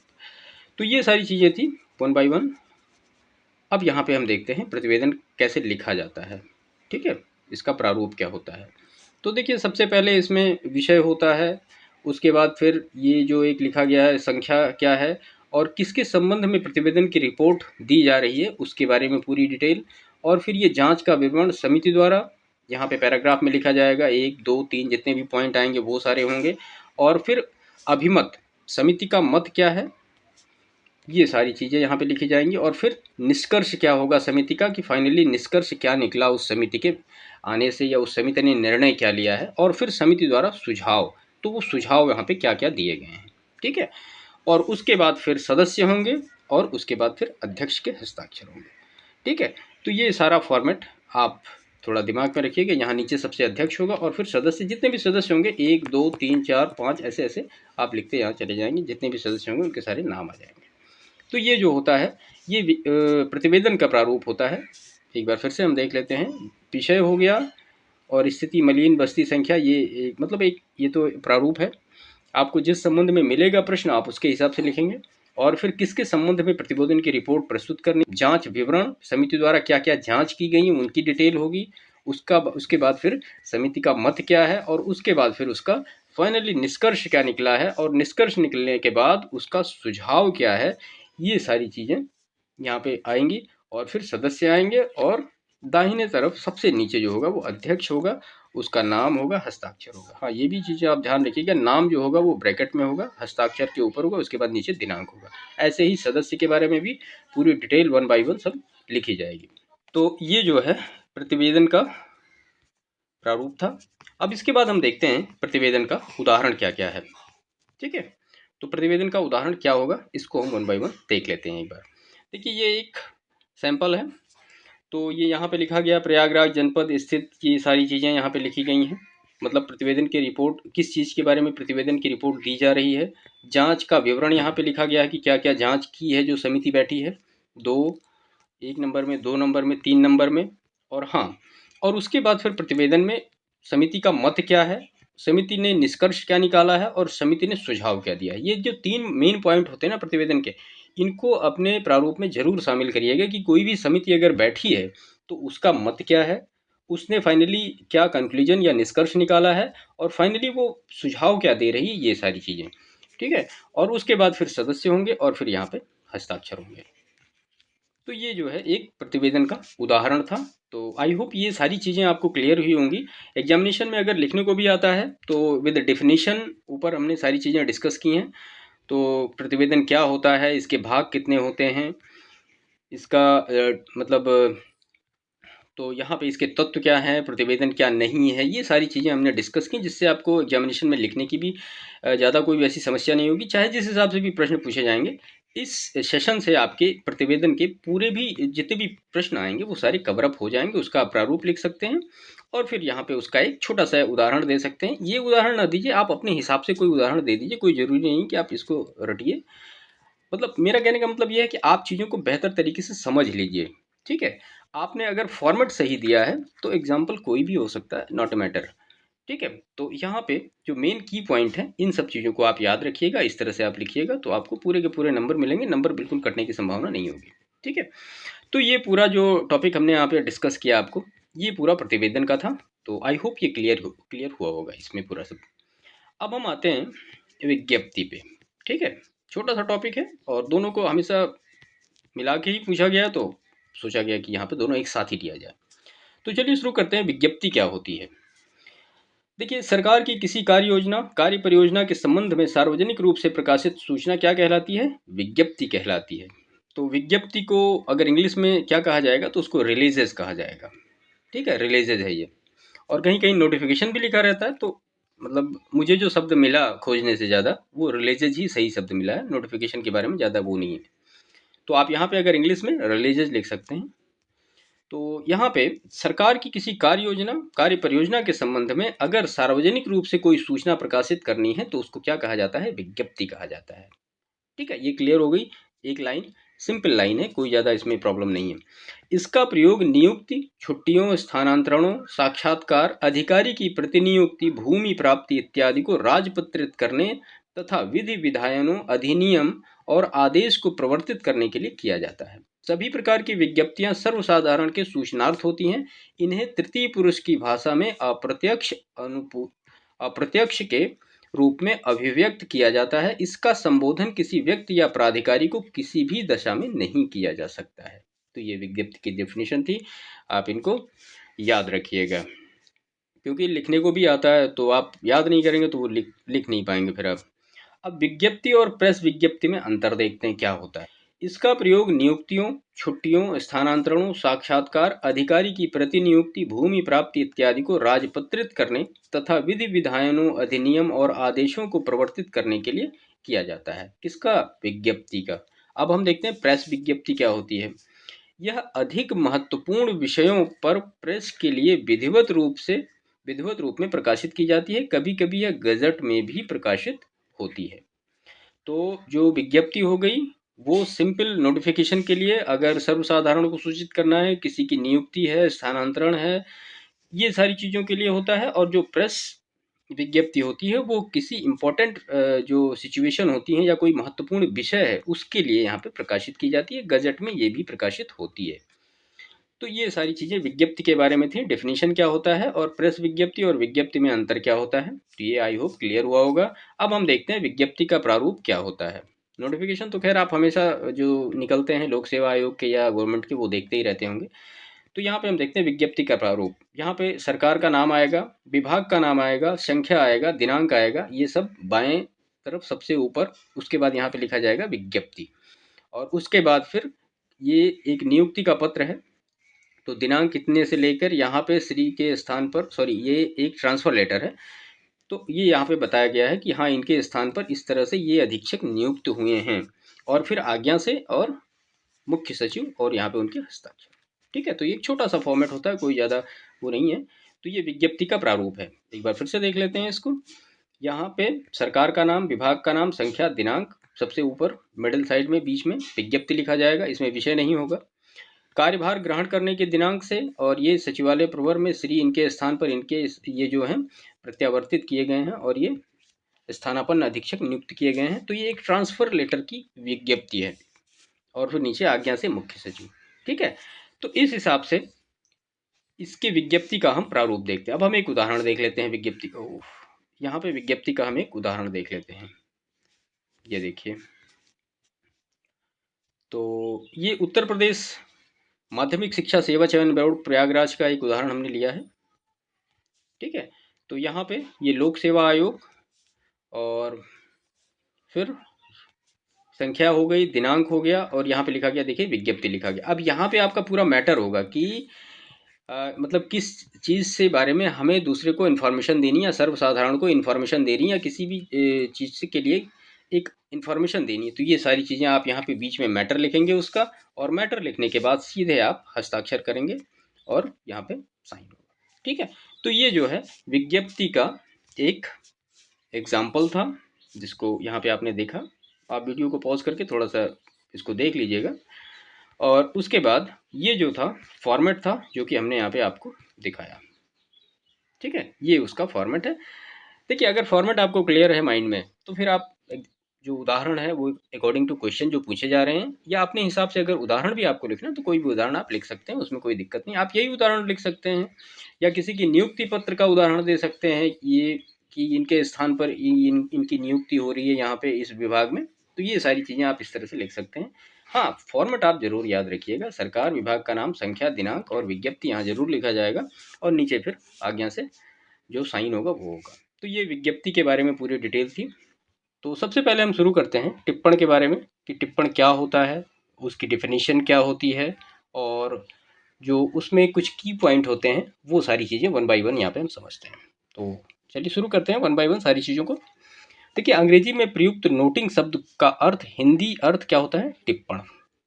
तो ये सारी चीज़ें थी 1 बाय 1। अब यहाँ पे हम देखते हैं प्रतिवेदन कैसे लिखा जाता है। ठीक है, इसका प्रारूप क्या होता है। तो देखिए, सबसे पहले इसमें विषय होता है, उसके बाद फिर ये जो एक लिखा गया है संख्या क्या है, और किसके संबंध में प्रतिवेदन की रिपोर्ट दी जा रही है उसके बारे में पूरी डिटेल, और फिर ये जांच का विवरण समिति द्वारा, यहाँ पे पैराग्राफ में लिखा जाएगा, 1 2 3 जितने भी पॉइंट आएंगे वो सारे होंगे। और फिर अभिमत, समिति का मत क्या है, ये सारी चीज़ें यहाँ पे लिखी जाएंगी। और फिर निष्कर्ष क्या होगा समिति का, कि फाइनली निष्कर्ष क्या निकला उस समिति के आने से, या उस समिति ने निर्णय क्या लिया है। और फिर समिति द्वारा सुझाव, तो वो सुझाव यहाँ पे क्या क्या दिए गए हैं। ठीक है, और उसके बाद फिर सदस्य होंगे, और उसके बाद फिर अध्यक्ष के हस्ताक्षर होंगे। ठीक है, तो ये सारा फॉर्मेट आप थोड़ा दिमाग में रखिएगा। यहाँ नीचे सबसे अध्यक्ष होगा, और फिर सदस्य, जितने भी सदस्य होंगे 1 2 3 4 5 ऐसे ऐसे आप लिखते यहाँ चले जाएंगे, जितने भी सदस्य होंगे उनके सारे नाम आ जाएंगे। तो ये जो होता है ये प्रतिवेदन का प्रारूप होता है। एक बार फिर से हम देख लेते हैं। विषय हो गया, और स्थिति, मलिन, बस्ती संख्या, ये मतलब एक ये तो प्रारूप है। आपको जिस संबंध में मिलेगा प्रश्न आप उसके हिसाब से लिखेंगे। और फिर किसके संबंध में प्रतिवेदन की रिपोर्ट प्रस्तुत करनी, जांच विवरण, समिति द्वारा क्या क्या जांच की गई उनकी डिटेल होगी। उसके बाद फिर समिति का मत क्या है, और उसके बाद फिर उसका फाइनली निष्कर्ष क्या निकला है, और निष्कर्ष निकलने के बाद उसका सुझाव क्या है। ये सारी चीज़ें यहाँ पे आएंगी। और फिर सदस्य आएंगे, और दाहिने तरफ सबसे नीचे जो होगा वो अध्यक्ष होगा, उसका नाम होगा, हस्ताक्षर होगा। हाँ, ये भी चीज़ें आप ध्यान रखिएगा, नाम जो होगा वो ब्रैकेट में होगा, हस्ताक्षर के ऊपर होगा, उसके बाद नीचे दिनांक होगा। ऐसे ही सदस्य के बारे में भी पूरी डिटेल 1 बाय 1 सब लिखी जाएगी। तो ये जो है प्रतिवेदन का प्रारूप था। अब इसके बाद हम देखते हैं प्रतिवेदन का उदाहरण क्या क्या है। ठीक है, तो प्रतिवेदन का उदाहरण क्या होगा इसको हम 1 बाय 1 देख लेते हैं एक बार। देखिए, ये एक सैंपल है। तो ये यहाँ पे लिखा गया प्रयागराज जनपद स्थित, ये सारी चीज़ें यहाँ पे लिखी गई हैं। मतलब प्रतिवेदन की रिपोर्ट, किस चीज़ के बारे में प्रतिवेदन की रिपोर्ट दी जा रही है। जांच का विवरण यहाँ पे लिखा गया है कि क्या क्या जांच की है जो समिति बैठी है, 1 नंबर में, 2 नंबर में, 3 नंबर में। और हाँ, और उसके बाद फिर प्रतिवेदन में समिति का मत क्या है, समिति ने निष्कर्ष क्या निकाला है, और समिति ने सुझाव क्या दिया है। ये जो 3 मेन पॉइंट होते हैं ना प्रतिवेदन के, इनको अपने प्रारूप में जरूर शामिल करिएगा कि कोई भी समिति अगर बैठी है तो उसका मत क्या है, उसने फाइनली क्या कंक्लूजन या निष्कर्ष निकाला है, और फाइनली वो सुझाव क्या दे रही है, ये सारी चीज़ें। ठीक है, और उसके बाद फिर सदस्य होंगे, और फिर यहाँ पे हस्ताक्षर होंगे। तो ये जो है एक प्रतिवेदन का उदाहरण था। तो आई होप ये सारी चीज़ें आपको क्लियर हुई होंगी। एग्जामिनेशन में अगर लिखने को भी आता है तो विद डेफिनेशन ऊपर हमने सारी चीज़ें डिस्कस की हैं। तो प्रतिवेदन क्या होता है, इसके भाग कितने होते हैं, इसका मतलब तो यहाँ पे इसके तत्व क्या हैं, प्रतिवेदन क्या नहीं है, ये सारी चीज़ें हमने डिस्कस की, जिससे आपको एग्जामिनेशन में लिखने की भी ज़्यादा कोई भी ऐसी समस्या नहीं होगी। चाहे जिस हिसाब से भी प्रश्न पूछे जाएंगे, इस सेशन से आपके प्रतिवेदन के पूरे भी जितने भी प्रश्न आएंगे वो सारे कवर अप हो जाएंगे। उसका आप प्रारूप लिख सकते हैं और फिर यहाँ पे उसका एक छोटा सा उदाहरण दे सकते हैं। ये उदाहरण ना दीजिए, आप अपने हिसाब से कोई उदाहरण दे दीजिए, कोई ज़रूरी नहीं कि आप इसको रटिए। मतलब मेरा कहने का मतलब ये है कि आप चीज़ों को बेहतर तरीके से समझ लीजिए। ठीक है, आपने अगर फॉर्मेट सही दिया है तो एग्जाम्पल कोई भी हो सकता है, नॉट मैटर। ठीक है, तो यहाँ पे जो मेन की पॉइंट है, इन सब चीज़ों को आप याद रखिएगा, इस तरह से आप लिखिएगा तो आपको पूरे के पूरे नंबर मिलेंगे, नंबर बिल्कुल कटने की संभावना नहीं होगी। ठीक है, तो ये पूरा जो टॉपिक हमने यहाँ पे डिस्कस किया आपको, ये पूरा प्रतिवेदन का था। तो आई होप ये क्लियर हुआ होगा इसमें पूरा सब। अब हम आते हैं विज्ञप्ति पे। ठीक है, छोटा सा टॉपिक है और दोनों को हमेशा मिला के ही पूछा गया, तो सोचा गया कि यहाँ पे दोनों एक साथ ही दिया जाए। तो चलिए शुरू करते हैं, विज्ञप्ति क्या होती है। देखिए, सरकार की किसी कार्य योजना, कार्य परियोजना के संबंध में सार्वजनिक रूप से प्रकाशित सूचना क्या कहलाती है? विज्ञप्ति कहलाती है। तो विज्ञप्ति को अगर इंग्लिश में क्या कहा जाएगा तो उसको रिलीजेस कहा जाएगा। ठीक है, रिलीजेस है ये। और कहीं कहीं नोटिफिकेशन भी लिखा रहता है, तो मतलब मुझे जो शब्द मिला खोजने से ज़्यादा वो रिलीजेस ही सही शब्द मिला है, नोटिफिकेशन के बारे में ज़्यादा वो नहीं है। तो आप यहाँ पे अगर इंग्लिश में रिलीजेस लिख सकते हैं। तो यहाँ पे सरकार की किसी कार्य योजना, कार्य परियोजना के संबंध में अगर सार्वजनिक रूप से कोई सूचना प्रकाशित करनी है तो उसको क्या कहा जाता है? विज्ञप्ति कहा जाता है। ठीक है, ये क्लियर हो गई। एक लाइन, सिंपल लाइन है, कोई ज़्यादा इसमें प्रॉब्लम नहीं है। इसका प्रयोग नियुक्ति, छुट्टियों, स्थानांतरणों, साक्षात्कार, अधिकारी की प्रतिनियुक्ति, भूमि प्राप्ति इत्यादि को राजपत्रित करने तथा विधि विधायनों, अधिनियम और आदेश को प्रवर्तित करने के लिए किया जाता है। सभी प्रकार की विज्ञप्तियां सर्वसाधारण के सूचनार्थ होती हैं। इन्हें तृतीय पुरुष की भाषा में अप्रत्यक्ष के रूप में अभिव्यक्त किया जाता है। इसका संबोधन किसी व्यक्ति या प्राधिकारी को किसी भी दशा में नहीं किया जा सकता है। तो ये विज्ञप्ति की डेफिनेशन थी, आप इनको याद रखिएगा। क्योंकि लिखने को भी आता है, तो आप याद नहीं करेंगे तो वो लिख नहीं पाएंगे फिर आप। अब विज्ञप्ति और प्रेस विज्ञप्ति में अंतर देखते हैं क्या होता है। इसका प्रयोग नियुक्तियों, छुट्टियों, स्थानांतरणों, साक्षात्कार, अधिकारी की प्रतिनियुक्ति, भूमि प्राप्ति इत्यादि को राजपत्रित करने तथा विधि विधायनों, अधिनियम और आदेशों को प्रवर्तित करने के लिए किया जाता है। किसका? विज्ञप्ति का। अब हम देखते हैं प्रेस विज्ञप्ति क्या होती है। यह अधिक महत्वपूर्ण विषयों पर प्रेस के लिए विधिवत रूप में प्रकाशित की जाती है। कभी कभी यह गजट में भी प्रकाशित होती है। तो जो विज्ञप्ति हो गई वो सिंपल नोटिफिकेशन के लिए, अगर सर्वसाधारण को सूचित करना है, किसी की नियुक्ति है, स्थानांतरण है, ये सारी चीज़ों के लिए होता है। और जो प्रेस विज्ञप्ति होती है वो किसी इम्पोर्टेंट जो सिचुएशन होती है या कोई महत्वपूर्ण विषय है उसके लिए यहाँ पे प्रकाशित की जाती है। गजट में ये भी प्रकाशित होती है। तो ये सारी चीज़ें विज्ञप्ति के बारे में थी। डेफिनेशन क्या होता है और प्रेस विज्ञप्ति और विज्ञप्ति में अंतर क्या होता है, तो ये आई होप क्लियर हुआ होगा। अब हम देखते हैं विज्ञप्ति का प्रारूप क्या होता है। नोटिफिकेशन तो खैर आप हमेशा जो निकलते हैं लोक सेवा आयोग के या गवर्नमेंट के वो देखते ही रहते होंगे। तो यहाँ पे हम देखते हैं विज्ञप्ति का प्रारूप। यहाँ पे सरकार का नाम आएगा, विभाग का नाम आएगा, संख्या आएगा, दिनांक आएगा, ये सब बाएं तरफ सबसे ऊपर। उसके बाद यहाँ पे लिखा जाएगा विज्ञप्ति। और उसके बाद फिर ये एक नियुक्ति का पत्र है, तो दिनांक कितने से लेकर यहाँ पे श्री के स्थान पर, सॉरी ये एक ट्रांसफ़र लेटर है, तो ये यहाँ पे बताया गया है कि हाँ इनके स्थान पर इस तरह से ये अधीक्षक नियुक्त हुए हैं। और फिर आज्ञा से और मुख्य सचिव और यहाँ पे उनके हस्ताक्षर। ठीक है, तो ये एक छोटा सा फॉर्मेट होता है, कोई ज़्यादा वो नहीं है। तो ये विज्ञप्ति का प्रारूप है। एक बार फिर से देख लेते हैं इसको। यहाँ पे सरकार का नाम, विभाग का नाम, संख्या, दिनांक, सबसे ऊपर मिडिल साइड में बीच में विज्ञप्ति लिखा जाएगा, इसमें विषय नहीं होगा। कार्यभार ग्रहण करने के दिनांक से, और ये सचिवालय प्रवर में श्री इनके स्थान पर इनके ये जो हैं प्रत्यावर्तित किए गए हैं और ये स्थानापन्न अधीक्षक नियुक्त किए गए हैं। तो ये एक ट्रांसफ़र लेटर की विज्ञप्ति है। और फिर नीचे आज्ञा से मुख्य सचिव। ठीक है, तो इस हिसाब से इसकी विज्ञप्ति का हम प्रारूप देखते हैं। अब हम एक उदाहरण देख लेते हैं विज्ञप्ति का। यहाँ पे विज्ञप्ति का हम एक उदाहरण देख लेते हैं। ये देखिए, तो ये उत्तर प्रदेश माध्यमिक शिक्षा सेवा चयन बोर्ड प्रयागराज का एक उदाहरण हमने लिया है। ठीक है, तो यहाँ पे ये लोक सेवा आयोग और फिर संख्या हो गई, दिनांक हो गया और यहाँ पे लिखा गया, देखिए विज्ञप्ति लिखा गया। अब यहाँ पे आपका पूरा मैटर होगा कि मतलब किस चीज़ से बारे में हमें दूसरे को इन्फॉर्मेशन देनी या सर्वसाधारण को इन्फॉर्मेशन देनी या किसी भी चीज़ के लिए एक इन्फॉर्मेशन देनी है, तो ये सारी चीज़ें आप यहाँ पे बीच में मैटर लिखेंगे उसका, और मैटर लिखने के बाद सीधे आप हस्ताक्षर करेंगे और यहाँ पे साइन होगा। ठीक है, तो ये जो है विज्ञप्ति का एक एग्जाम्पल था जिसको यहाँ पे आपने देखा। आप वीडियो को पॉज करके थोड़ा सा इसको देख लीजिएगा। और उसके बाद ये जो था फॉर्मेट था जो कि हमने यहाँ पे आपको दिखाया। ठीक है, ये उसका फॉर्मेट है। देखिए, अगर फॉर्मेट आपको क्लियर है माइंड में, तो फिर आप जो उदाहरण है वो अकॉर्डिंग टू क्वेश्चन जो पूछे जा रहे हैं, या अपने हिसाब से अगर उदाहरण भी आपको लिखना है तो कोई भी उदाहरण आप लिख सकते हैं, उसमें कोई दिक्कत नहीं। आप यही उदाहरण लिख सकते हैं या किसी की नियुक्ति पत्र का उदाहरण दे सकते हैं, ये कि इनके स्थान पर इनकी नियुक्ति हो रही है यहाँ पे इस विभाग में, तो ये सारी चीज़ें आप इस तरह से लिख सकते हैं। हाँ, फॉर्मेट आप जरूर याद रखिएगा, सरकार, विभाग का नाम, संख्या, दिनांक और विज्ञप्ति यहाँ जरूर लिखा जाएगा, और नीचे फिर आज्ञा से जो साइन होगा वो होगा। तो ये विज्ञप्ति के बारे में पूरी डिटेल थी। तो सबसे पहले हम शुरू करते हैं टिप्पण के बारे में कि टिप्पण क्या होता है, उसकी डेफिनेशन क्या होती है, और जो उसमें कुछ की पॉइंट होते हैं वो सारी चीज़ें वन बाय वन यहाँ पे हम समझते हैं। तो चलिए शुरू करते हैं वन बाय वन सारी चीज़ों को। देखिए, अंग्रेजी में प्रयुक्त नोटिंग शब्द का अर्थ, हिंदी अर्थ क्या होता है? टिप्पण।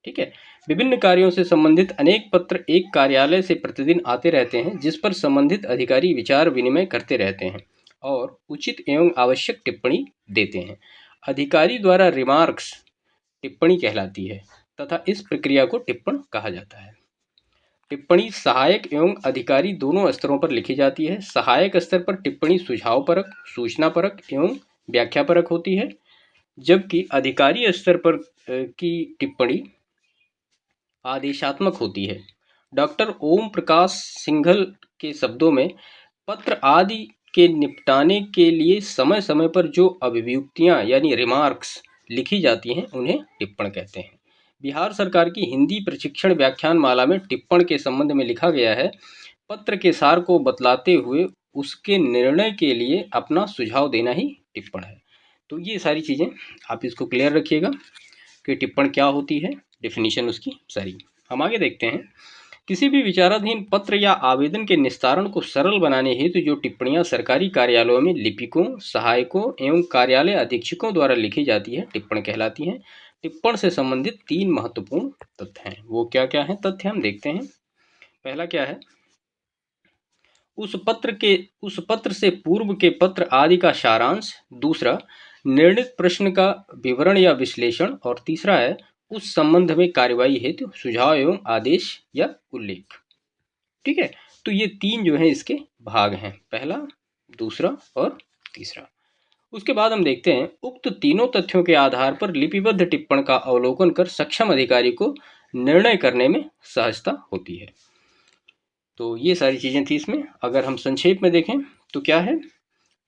ठीक है, विभिन्न कार्यों से संबंधित अनेक पत्र एक कार्यालय से प्रतिदिन आते रहते हैं, जिस पर संबंधित अधिकारी विचार विनिमय करते रहते हैं और उचित एवं आवश्यक टिप्पणी देते हैं। अधिकारी द्वारा रिमार्क्स टिप्पणी कहलाती है तथा इस प्रक्रिया को टिप्पण कहा जाता है। टिप्पणी सहायक एवं अधिकारी दोनों स्तरों पर लिखी जाती है। सहायक स्तर पर टिप्पणी सुझावपरक, सूचनापरक एवं व्याख्यापरक होती है, जबकि अधिकारी स्तर पर की टिप्पणी आदेशात्मक होती है। डॉक्टर ओम प्रकाश सिंघल के शब्दों में, पत्र आदि के निपटाने के लिए समय समय पर जो अभिव्यक्तियां यानी रिमार्क्स लिखी जाती हैं उन्हें टिप्पण कहते हैं। बिहार सरकार की हिंदी प्रशिक्षण व्याख्यान माला में टिप्पण के संबंध में लिखा गया है, पत्र के सार को बतलाते हुए उसके निर्णय के लिए अपना सुझाव देना ही टिप्पण है। तो ये सारी चीज़ें आप इसको क्लियर रखिएगा कि टिप्पण क्या होती है, डेफिनेशन उसकी सारी। हम आगे देखते हैं। किसी भी विचाराधीन पत्र या आवेदन के निस्तारण को सरल बनाने हेतु जो टिप्पणियां सरकारी कार्यालयों में लिपिकों, सहायकों एवं कार्यालय अधीक्षकों द्वारा लिखी जाती है, टिप्पण कहलाती हैं। टिप्पण से संबंधित 3 महत्वपूर्ण तथ्य हैं। वो क्या क्या हैं तथ्य, हम देखते हैं। पहला क्या है? उस पत्र से पूर्व के पत्र आदि का सारांश। दूसरा, निर्णित प्रश्न का विवरण या विश्लेषण। और तीसरा है उस संबंध में कार्यवाही हेतु सुझाव एवं आदेश या उल्लेख। ठीक है, तो ये 3 जो है इसके भाग हैं, पहला, दूसरा और तीसरा। उसके बाद हम देखते हैं, उक्त तीनों तथ्यों के आधार पर लिपिबद्ध टिप्पण का अवलोकन कर सक्षम अधिकारी को निर्णय करने में सहजता होती है। तो ये सारी चीज़ें थी इसमें। अगर हम संक्षेप में देखें तो क्या है?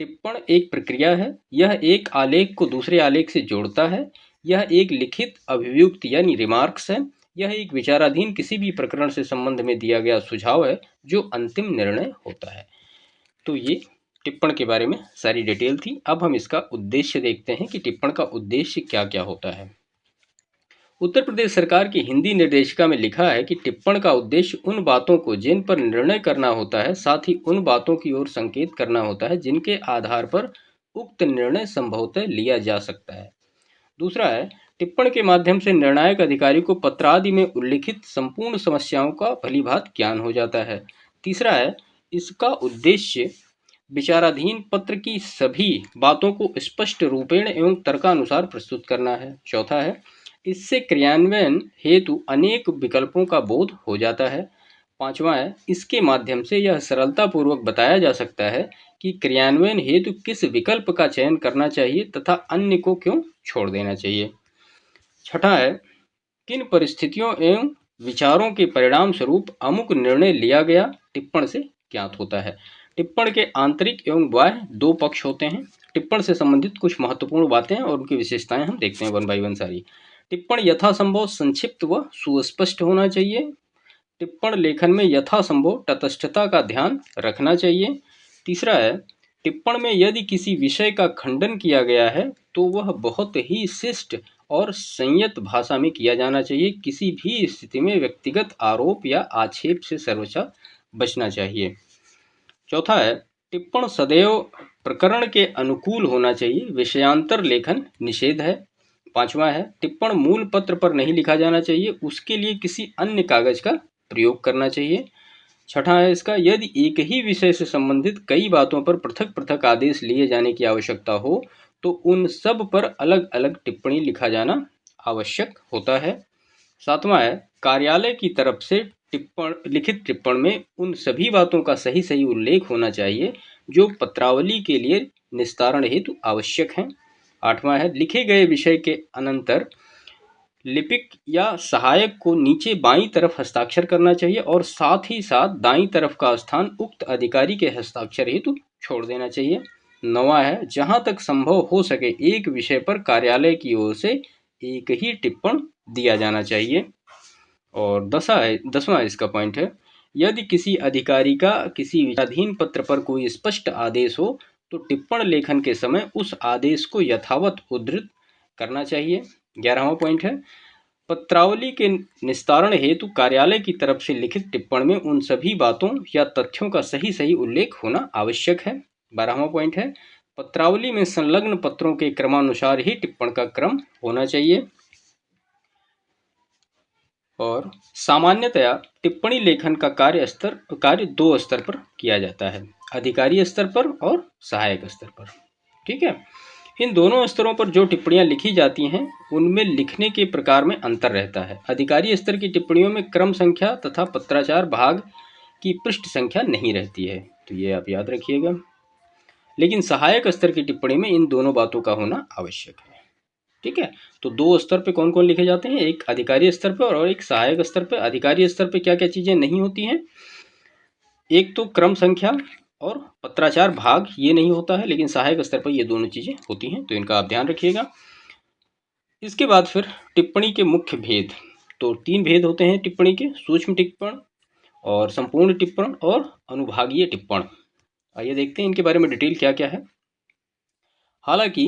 टिप्पण एक प्रक्रिया है, यह एक आलेख को दूसरे आलेख से जोड़ता है। यह एक लिखित अभिव्यक्ति यानी रिमार्क्स है। यह एक विचाराधीन किसी भी प्रकरण से संबंध में दिया गया सुझाव है जो अंतिम निर्णय होता है। तो ये टिप्पण के बारे में सारी डिटेल थी। अब हम इसका उद्देश्य देखते हैं कि टिप्पण का उद्देश्य क्या क्या होता है। उत्तर प्रदेश सरकार की हिंदी निर्देशिका में लिखा है कि टिप्पण का उद्देश्य उन बातों को जिन पर निर्णय करना होता है, साथ ही उन बातों की ओर संकेत करना होता है जिनके आधार पर उक्त निर्णय संभवतः लिया जा सकता है। दूसरा है, टिप्पण के माध्यम से निर्णायक अधिकारी को पत्रादि में उल्लिखित संपूर्ण समस्याओं का भलीभांति ज्ञान हो जाता है। तीसरा है, इसका उद्देश्य विचाराधीन पत्र की सभी बातों को स्पष्ट रूपेण एवं तर्कानुसार प्रस्तुत करना है। चौथा है, इससे क्रियान्वयन हेतु अनेक विकल्पों का बोध हो जाता है। पांचवा है, इसके माध्यम से यह सरलतापूर्वक बताया जा सकता है कि क्रियान्वयन हेतु किस विकल्प का चयन करना चाहिए तथा अन्य को क्यों छोड़ देना चाहिए। छठा है, किन परिस्थितियों एवं विचारों के परिणाम स्वरूप अमुक निर्णय लिया गया टिप्पण से ज्ञात होता है। टिप्पण के आंतरिक एवं बाह्य 2 पक्ष होते हैं। टिप्पण से संबंधित कुछ महत्वपूर्ण बातें और उनकी विशेषताएं हम देखते हैं वन बाय वन सारी। टिप्पण यथासंभव संक्षिप्त व सुस्पष्ट होना चाहिए। टिप्पण लेखन में यथासंभव तटस्थता का ध्यान रखना चाहिए। तीसरा है, टिप्पण में यदि किसी विषय का खंडन किया गया है तो वह बहुत ही शिष्ट और संयत भाषा में किया जाना चाहिए। किसी भी स्थिति में व्यक्तिगत आरोप या आक्षेप से सर्वथा बचना चाहिए। चौथा है, टिप्पण सदैव प्रकरण के अनुकूल होना चाहिए, विषयांतर लेखन निषेध है। पांचवा है, टिप्पण मूल पत्र पर नहीं लिखा जाना चाहिए, उसके लिए किसी अन्य कागज का प्रयोग करना चाहिए। छठा है इसका, यदि एक ही विषय से संबंधित कई बातों पर पृथक पृथक आदेश लिए जाने की आवश्यकता हो तो उन सब पर अलग अलग टिप्पणी लिखा जाना आवश्यक होता है। सातवां है, कार्यालय की तरफ से लिखित टिप्पण में उन सभी बातों का सही सही उल्लेख होना चाहिए जो पत्रावली के लिए निस्तारण हेतु आवश्यक हैं। आठवां है, लिखे गए विषय के अनंतर लिपिक या सहायक को नीचे बाईं तरफ हस्ताक्षर करना चाहिए और साथ ही साथ दाईं तरफ का स्थान उक्त अधिकारी के हस्ताक्षर हेतु छोड़ देना चाहिए। नौवां है, जहां तक संभव हो सके एक विषय पर कार्यालय की ओर से एक ही टिप्पण दिया जाना चाहिए। और दसवां इसका पॉइंट है, यदि किसी अधिकारी का किसी विचाराधीन पत्र पर कोई स्पष्ट आदेश हो तो टिप्पण लेखन के समय उस आदेश को यथावत उद्धृत करना चाहिए। 11वां पॉइंट है, पत्रावली के निस्तारण हेतु कार्यालय की तरफ से लिखित टिप्पण में उन सभी बातों या तथ्यों का सही सही उल्लेख होना आवश्यक है। 12वां पॉइंट है, पत्रावली में संलग्न पत्रों के क्रमानुसार ही टिप्पण का क्रम होना चाहिए। और सामान्यतया टिप्पणी लेखन का कार्य दो स्तर पर किया जाता है, अधिकारी स्तर पर और सहायक स्तर पर। ठीक है, इन दोनों स्तरों पर जो टिप्पणियां लिखी जाती हैं उनमें लिखने के प्रकार में अंतर रहता है। अधिकारी स्तर की टिप्पणियों में क्रम संख्या तथा पत्राचार भाग की पृष्ठ संख्या नहीं रहती है, तो ये आप याद रखिएगा। लेकिन सहायक स्तर की टिप्पणी में इन दोनों बातों का होना आवश्यक है। ठीक है, तो दो स्तर पे कौन कौन लिखे जाते हैं, एक अधिकारी स्तर पर और एक सहायक स्तर पर। अधिकारी स्तर पे क्या क्या चीजें नहीं होती हैं, एक तो क्रम संख्या और पत्राचार भाग ये नहीं होता है, लेकिन सहायक स्तर पर ये दोनों चीजें होती हैं, तो इनका आप ध्यान रखिएगा। इसके बाद फिर टिप्पणी के मुख्य भेद, तो तीन भेद होते हैं टिप्पणी के, सूक्ष्म टिप्पण और संपूर्ण टिप्पण और अनुभागीय टिप्पण। आइए देखते हैं इनके बारे में डिटेल क्या क्या है। हालांकि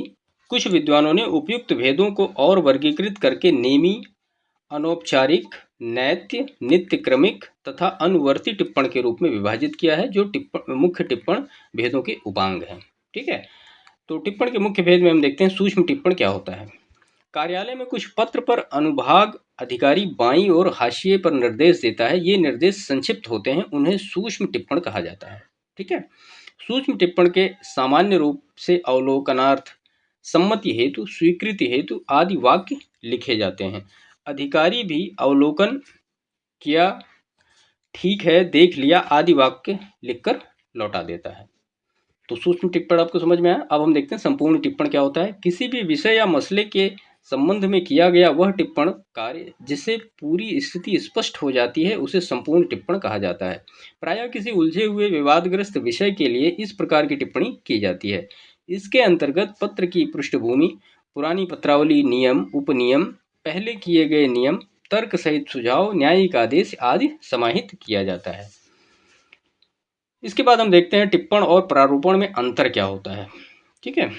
कुछ विद्वानों ने उपयुक्त भेदों को और वर्गीकृत करके नेमी, अनौपचारिक, नैत्य, नित्य क्रमिक तथा अनुवर्ती टिप्पण के रूप में विभाजित किया है, जो मुख्य टिप्पण भेदों के उपांग हैं। ठीक है, तो टिप्पण के मुख्य भेद में हम देखते हैं सूक्ष्म टिप्पण क्या होता है। कार्यालय में कुछ पत्र पर अनुभाग अधिकारी बाईं और हाशिए पर निर्देश देता है, ये निर्देश संक्षिप्त होते हैं, उन्हें सूक्ष्म टिप्पण कहा जाता है। ठीक है, सूक्ष्म टिप्पण के सामान्य रूप से अवलोकनार्थ, सम्मति हेतु, स्वीकृति हेतु आदि वाक्य लिखे जाते हैं। अधिकारी भी अवलोकन किया, ठीक है, देख लिया आदि वाक्य लिखकर लौटा देता है। तो सूक्ष्म टिप्पण आपको समझ में आया। अब हम देखते हैं संपूर्ण टिप्पण क्या होता है। किसी भी विषय या मसले के संबंध में किया गया वह टिप्पण कार्य जिससे पूरी स्थिति स्पष्ट हो जाती है उसे संपूर्ण टिप्पण कहा जाता है। प्रायः किसी उलझे हुए विवादग्रस्त विषय के लिए इस प्रकार की टिप्पणी की जाती है। इसके अंतर्गत पत्र की पृष्ठभूमि, पुरानी पत्रावली, नियम, उपनियम, पहले किए गए नियम, तर्क सहित सुझाव, न्यायिक आदेश आदि समाहित किया जाता है। इसके बाद हम देखते हैं टिप्पण और प्रारूपण में अंतर क्या होता है। ठीक है,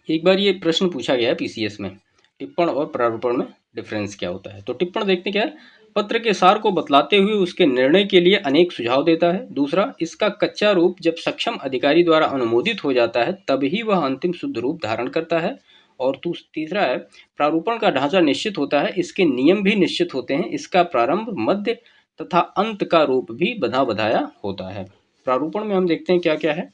एक बार ये प्रश्न पूछा गया है पीसीएस में, टिप्पण और प्रारूपण में डिफरेंस क्या होता है। तो टिप्पण देखते क्या है, पत्र के सार को बतलाते हुए उसके निर्णय के लिए अनेक सुझाव देता है। दूसरा, इसका कच्चा रूप जब सक्षम अधिकारी द्वारा अनुमोदित हो जाता है तभी वह अंतिम शुद्ध रूप धारण करता है। और तीसरा है, प्रारूपण का ढांचा निश्चित होता है, इसके नियम भी निश्चित होते हैं, इसका प्रारंभ, मध्य तथा अंत का रूप भी बधा बधाया होता है। प्रारूपण में हम देखते हैं क्या क्या है।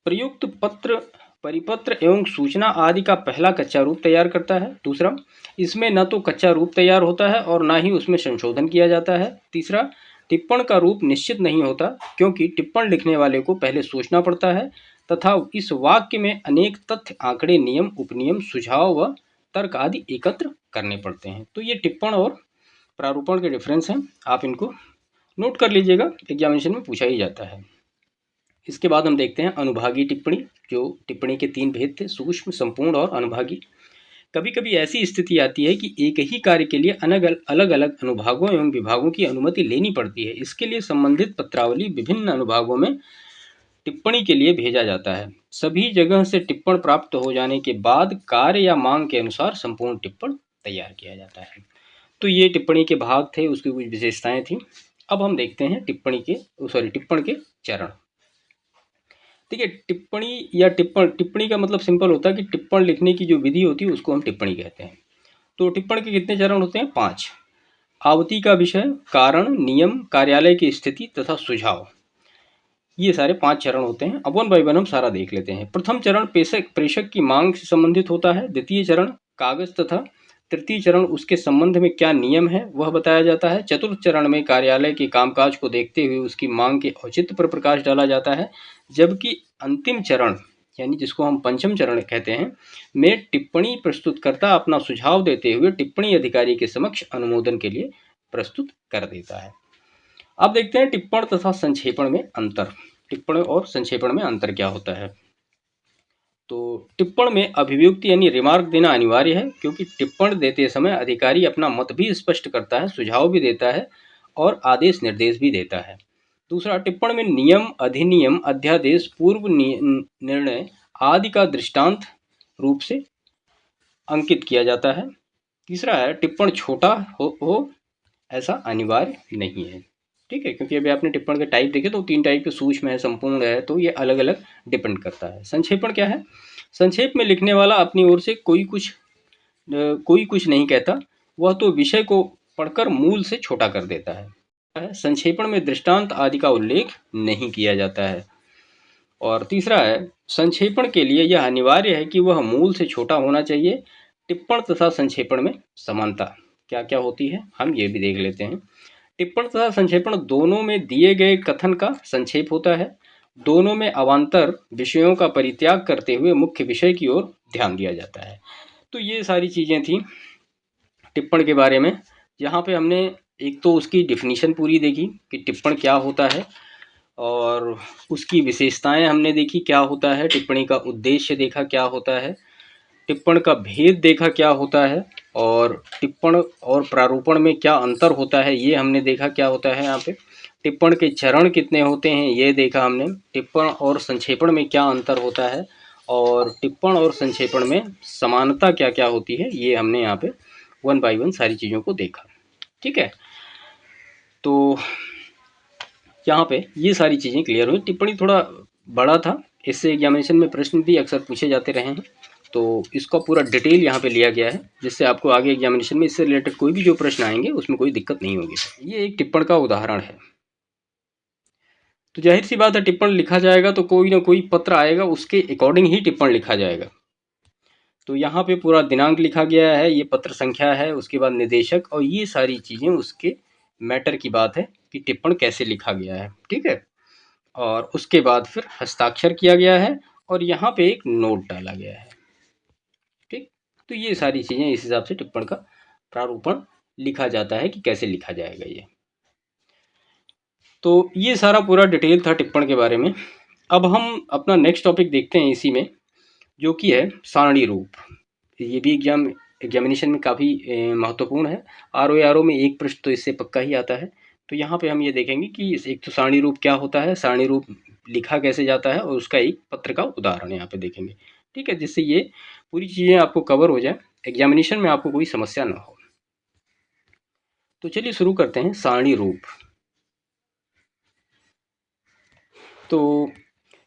प्रयुक्त पत्र, परिपत्र एवं सूचना आदि का पहला कच्चा रूप तैयार करता है। दूसरा, इसमें न तो कच्चा रूप तैयार होता है और न ही उसमें संशोधन किया जाता है। तीसरा, टिप्पण का रूप निश्चित नहीं होता क्योंकि टिप्पण लिखने वाले को पहले सोचना पड़ता है तथा इस वाक्य में अनेक तथ्य, आंकड़े, नियम, उपनियम, सुझाव व तर्क आदि एकत्र करने पड़ते हैं। तो ये टिप्पण और प्रारूपण के डिफरेंस हैं, आप इनको नोट कर लीजिएगा, एग्जामिनेशन में पूछा ही जाता है। इसके बाद हम देखते हैं अनुभागीय टिप्पणी, जो टिप्पणी के तीन भेद थे, सूक्ष्म, संपूर्ण और अनुभागीय। कभी कभी ऐसी स्थिति आती है कि एक ही कार्य के लिए अलग अलग अनुभागों एवं विभागों की अनुमति लेनी पड़ती है। इसके लिए संबंधित पत्रावली विभिन्न अनुभागों में टिप्पणी के लिए भेजा जाता है। सभी जगह से टिप्पण प्राप्त हो जाने के बाद कार्य या मांग के अनुसार संपूर्ण टिप्पण तैयार किया जाता है। तो ये टिप्पणी के भाग थे, उसकी कुछ विशेषताएं थी। अब हम देखते हैं टिप्पण के चरण। ठीक है, टिप्पणी या टिप्पणी का मतलब सिंपल होता है कि टिप्पण लिखने की जो विधि होती है उसको हम टिप्पणी कहते हैं। तो टिप्पण के कितने चरण होते हैं? 5। आवती का विषय, कारण, नियम, कार्यालय की स्थिति तथा सुझाव, ये सारे 5 चरण होते हैं। अब वन बाय वन हम सारा देख लेते हैं। प्रथम चरण प्रेषक की मांग से संबंधित होता है। द्वितीय चरण कागज तथा तृतीय चरण उसके संबंध में क्या नियम है वह बताया जाता है। चतुर्थ चरण में कार्यालय के कामकाज को देखते हुए उसकी मांग के औचित्य पर प्रकाश डाला जाता है। जबकि अंतिम चरण यानी जिसको हम पंचम चरण कहते हैं में टिप्पणी प्रस्तुतकर्ता अपना सुझाव देते हुए टिप्पणी अधिकारी के समक्ष अनुमोदन के लिए प्रस्तुत कर देता है। अब देखते हैं टिप्पण तथा संक्षेपण में अंतर। टिप्पण और संक्षेपण में अंतर क्या होता है? तो टिप्पण में अभिव्यक्ति यानी रिमार्क देना अनिवार्य है, क्योंकि टिप्पण देते समय अधिकारी अपना मत भी स्पष्ट करता है, सुझाव भी देता है और आदेश निर्देश भी देता है। दूसरा, टिप्पण में नियम, अधिनियम, अध्यादेश, पूर्व निर्णय आदि का दृष्टांत रूप से अंकित किया जाता है। तीसरा है, टिप्पण छोटा हो ऐसा अनिवार्य नहीं है। ठीक है, क्योंकि अभी आपने टिप्पण के टाइप देखे तो 3 टाइप के, सूक्ष्म है, संपूर्ण है, तो ये अलग अलग डिपेंड करता है। संक्षेपण क्या है? संक्षेप में लिखने वाला अपनी ओर से कोई कुछ नहीं कहता, वह तो विषय को पढ़कर मूल से छोटा कर देता है। संक्षेपण में दृष्टांत आदि का उल्लेख नहीं किया जाता है। और तीसरा है, संक्षेपण के लिए यह अनिवार्य है कि वह मूल से छोटा होना चाहिए। टिप्पण तथा संक्षेपण में समानता क्या क्या होती है हम ये भी देख लेते हैं। टिप्पण तथा संक्षेपण दोनों में दिए गए कथन का संक्षेप होता है। दोनों में अवान्तर विषयों का परित्याग करते हुए मुख्य विषय की ओर ध्यान दिया जाता है। तो ये सारी चीज़ें थी टिप्पण के बारे में। यहाँ पे हमने एक तो उसकी डिफिनीशन पूरी देखी कि टिप्पण क्या होता है, और उसकी विशेषताएं हमने देखी क्या होता है, टिप्पणी का उद्देश्य देखा क्या होता है, टिप्पण का भेद देखा क्या होता है, और टिप्पण और प्रारूपण में क्या अंतर होता है ये हमने देखा क्या होता है। यहाँ पे टिप्पण के चरण कितने होते हैं ये देखा हमने। टिप्पण और संक्षेपण में क्या अंतर होता है, और टिप्पण और संक्षेपण में समानता क्या क्या होती है ये हमने यहाँ पे वन बाय वन सारी चीज़ों को देखा। ठीक है, तो यहाँ पे ये सारी चीज़ें क्लियर हुई। टिप्पणी थोड़ा बड़ा था, इससे एग्जामिनेशन में प्रश्न भी अक्सर पूछे जाते रहे हैं, तो इसका पूरा डिटेल यहाँ पे लिया गया है, जिससे आपको आगे एग्जामिनेशन में इससे रिलेटेड कोई भी जो प्रश्न आएंगे उसमें कोई दिक्कत नहीं होगी। ये एक टिप्पण का उदाहरण है। तो जाहिर सी बात है, टिप्पण लिखा जाएगा तो कोई ना कोई पत्र आएगा, उसके अकॉर्डिंग ही टिप्पण लिखा जाएगा। तो यहाँ पे पूरा दिनांक लिखा गया है, ये पत्र संख्या है, उसके बाद निदेशक, और ये सारी चीज़ें उसके मैटर की बात है कि टिप्पण कैसे लिखा गया है। ठीक है, और उसके बाद फिर हस्ताक्षर किया गया है और यहाँ पे एक नोट डाला गया है। ठीक, तो ये सारी चीज़ें इस हिसाब से टिप्पण का प्रारूपण लिखा जाता है कि कैसे लिखा जाएगा ये। तो ये सारा पूरा डिटेल था टिप्पण के बारे में। अब हम अपना नेक्स्ट टॉपिक देखते हैं इसी में, जो कि है सारणी रूप। ये भी एग्जामिनेशन में काफ़ी महत्वपूर्ण है। आर में एक प्रश्न तो इससे पक्का ही आता है। तो यहाँ पे हम ये देखेंगे कि एक तो सारणी रूप क्या होता है, सारणी रूप लिखा कैसे जाता है, और उसका एक पत्र का उदाहरण यहाँ पे देखेंगे। ठीक है, जिससे ये पूरी चीज़ें आपको कवर हो जाए, एग्जामिनेशन में आपको कोई समस्या ना हो। तो चलिए शुरू करते हैं सारणी रूप। तो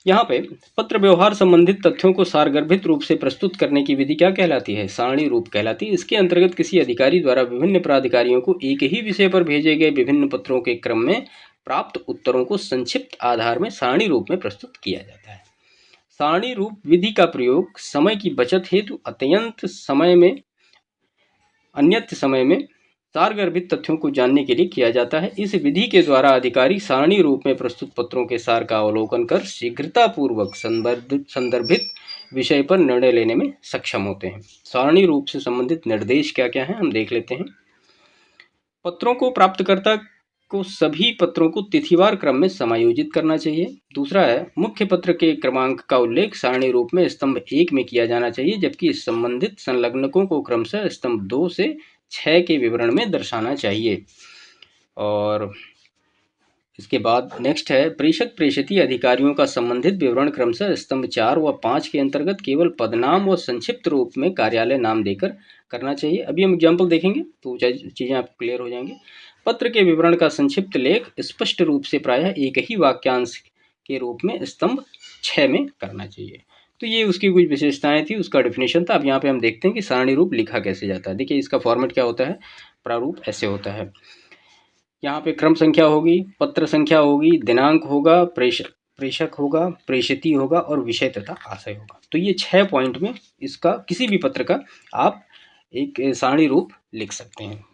यहाँ पे पत्र व्यवहार संबंधित तथ्यों को सारगर्भित रूप से प्रस्तुत करने की विधि क्या कहलाती है? सारणी रूप कहलाती है। इसके अंतर्गत किसी अधिकारी द्वारा विभिन्न प्राधिकारियों को एक ही विषय पर भेजे गए विभिन्न पत्रों के क्रम में प्राप्त उत्तरों को संक्षिप्त आधार में सारणी रूप में प्रस्तुत किया जाता है। सारणी रूप विधि का प्रयोग समय की बचत हेतु अन्यत्र समय में सारगर्भित तथ्यों को जानने के लिए किया जाता है। इस विधि के द्वारा अधिकारी सारणी रूप में प्रस्तुत पत्रों के सार का अवलोकन कर शीघ्रतापूर्वक संदर्भित विषय पर निर्णय लेने में सक्षम होते हैं। सारणी रूप से संबंधित निर्देश क्या क्या हैं हम देख लेते हैं। पत्रों को प्राप्तकर्ता को सभी पत्रों को तिथिवार क्रम में समायोजित करना चाहिए। दूसरा है, मुख्य पत्र के क्रमांक का उल्लेख सारणी रूप में स्तंभ 1 में किया जाना चाहिए, जबकि संबंधित संलग्नकों को क्रमशः स्तंभ 2 से 6 के विवरण में दर्शाना चाहिए। और इसके बाद नेक्स्ट है, प्रेषक प्रेषित अधिकारियों का संबंधित विवरण क्रमशः स्तंभ 4 व 5 के अंतर्गत केवल पदनाम व संक्षिप्त रूप में कार्यालय नाम देकर करना चाहिए। अभी हम एग्जाम्पल देखेंगे तो चीज़ें आपको क्लियर हो जाएंगी। पत्र के विवरण का संक्षिप्त लेख स्पष्ट रूप से प्रायः एक ही वाक्यांश के रूप में स्तंभ 6 में करना चाहिए। तो ये उसकी कुछ विशेषताएं थी, उसका डेफिनेशन था। अब यहाँ पे हम देखते हैं कि सारणी रूप लिखा कैसे जाता है। देखिए इसका फॉर्मेट क्या होता है, प्रारूप ऐसे होता है। यहाँ पे क्रम संख्या होगी, पत्र संख्या होगी, दिनांक होगा, प्रेषक होगा, प्रेषिती होगा और विषय तथा आशय होगा। तो ये 6 पॉइंट में इसका किसी भी पत्र का आप एक सारणी रूप लिख सकते हैं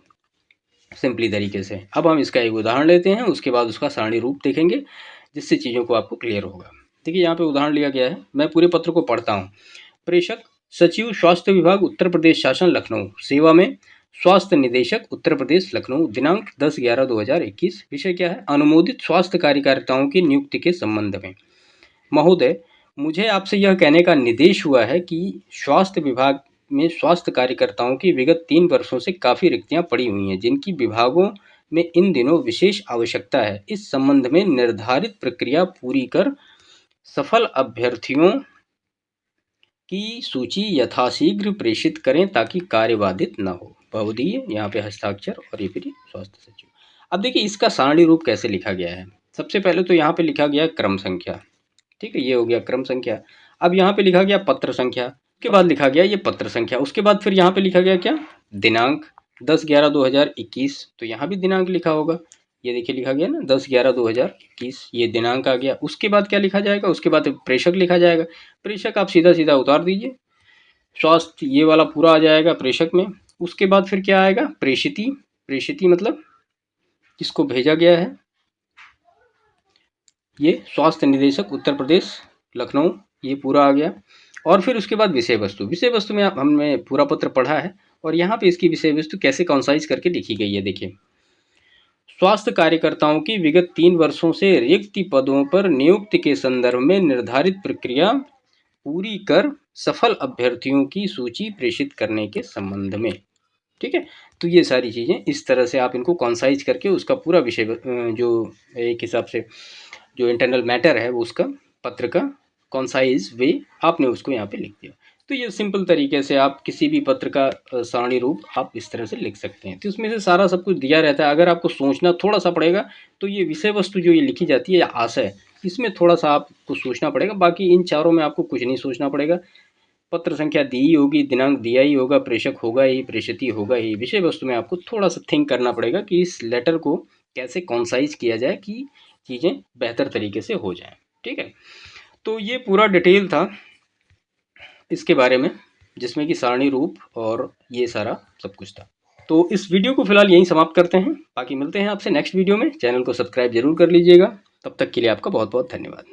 सिंपली तरीके से। अब हम इसका एक उदाहरण लेते हैं, उसके बाद उसका सारणी रूप देखेंगे, जिससे चीज़ों को आपको क्लियर होगा। देखिए यहाँ पे उदाहरण लिया गया है, मैं पूरे पत्र को पढ़ता हूँ। प्रेषक सचिव स्वास्थ्य विभाग उत्तर प्रदेश शासन लखनऊ, सेवा में स्वास्थ्य निदेशक उत्तर प्रदेश लखनऊ, दिनांक 10/11/2021। विषय क्या है, अनुमोदित स्वास्थ्य कार्यकर्ताओं की नियुक्ति के संबंध में। महोदय, मुझे आपसे यह कहने का निर्देश हुआ है कि स्वास्थ्य विभाग में स्वास्थ्य कार्यकर्ताओं की विगत 3 वर्षों से काफ़ी रिक्तियां पड़ी हुई हैं, जिनकी विभागों में इन दिनों विशेष आवश्यकता है। इस संबंध में निर्धारित प्रक्रिया पूरी कर सफल अभ्यर्थियों की सूची यथाशीघ्र प्रेषित करें ताकि कार्य बाधित न हो। बहुदीय यहाँ पे हस्ताक्षर और ये फिर स्वास्थ्य सचिव। अब देखिए इसका सारणी रूप कैसे लिखा गया है। सबसे पहले तो यहाँ पे लिखा गया क्रम संख्या, ठीक है, ये हो गया क्रम संख्या। अब यहाँ पे लिखा गया पत्र संख्या, उसके बाद लिखा गया ये पत्र संख्या, उसके बाद फिर यहाँ पे लिखा गया क्या, दिनांक 10/11/2021। तो यहाँ भी दिनांक लिखा होगा, ये देखिए लिखा गया ना 10/11/2021, ये दिनांक आ गया। उसके बाद क्या लिखा जाएगा, उसके बाद प्रेषक लिखा जाएगा। प्रेषक आप सीधा सीधा उतार दीजिए, स्वास्थ्य ये वाला पूरा आ जाएगा प्रेषक में। उसके बाद फिर क्या आएगा, प्रेषिती। प्रेषिती मतलब किसको भेजा गया है, ये स्वास्थ्य निदेशक उत्तर प्रदेश लखनऊ, ये पूरा आ गया। और फिर उसके बाद विषय वस्तु। विषय वस्तु में हमने पूरा पत्र पढ़ा है और यहाँ पे इसकी विषय वस्तु कैसे कॉन्साइज करके लिखी गई है। देखिए, स्वास्थ्य कार्यकर्ताओं की विगत 3 वर्षों से रिक्त पदों पर नियुक्ति के संदर्भ में निर्धारित प्रक्रिया पूरी कर सफल अभ्यर्थियों की सूची प्रेषित करने के संबंध में, ठीक है। तो ये सारी चीज़ें इस तरह से आप इनको कॉन्साइज करके उसका पूरा विषय जो एक हिसाब से जो इंटरनल मैटर है वो उसका पत्र का कॉन्साइज वे आपने उसको यहाँ पे लिख दिया। तो ये सिंपल तरीके से आप किसी भी पत्र का सारणी रूप आप इस तरह से लिख सकते हैं। तो इसमें से सारा सब कुछ दिया रहता है। अगर आपको सोचना थोड़ा सा पड़ेगा तो ये विषय वस्तु जो ये लिखी जाती है या आशय, इसमें थोड़ा सा आपको सोचना पड़ेगा। बाकी इन चारों में आपको कुछ नहीं सोचना पड़ेगा। पत्र संख्या दी ही होगी, दिनांक दिया ही होगा, प्रेषक होगा ही, प्रेषिती होगा ही। विषय वस्तु में आपको थोड़ा सा थिंक करना पड़ेगा कि इस लेटर को कैसे कॉन्साइज किया जाए कि चीज़ें बेहतर तरीके से हो जाएं, ठीक है। तो ये पूरा डिटेल था इसके बारे में, जिसमें कि सारणी रूप और ये सारा सब कुछ था। तो इस वीडियो को फिलहाल यहीं समाप्त करते हैं, बाकी मिलते हैं आपसे नेक्स्ट वीडियो में। चैनल को सब्सक्राइब जरूर कर लीजिएगा। तब तक के लिए आपका बहुत बहुत धन्यवाद।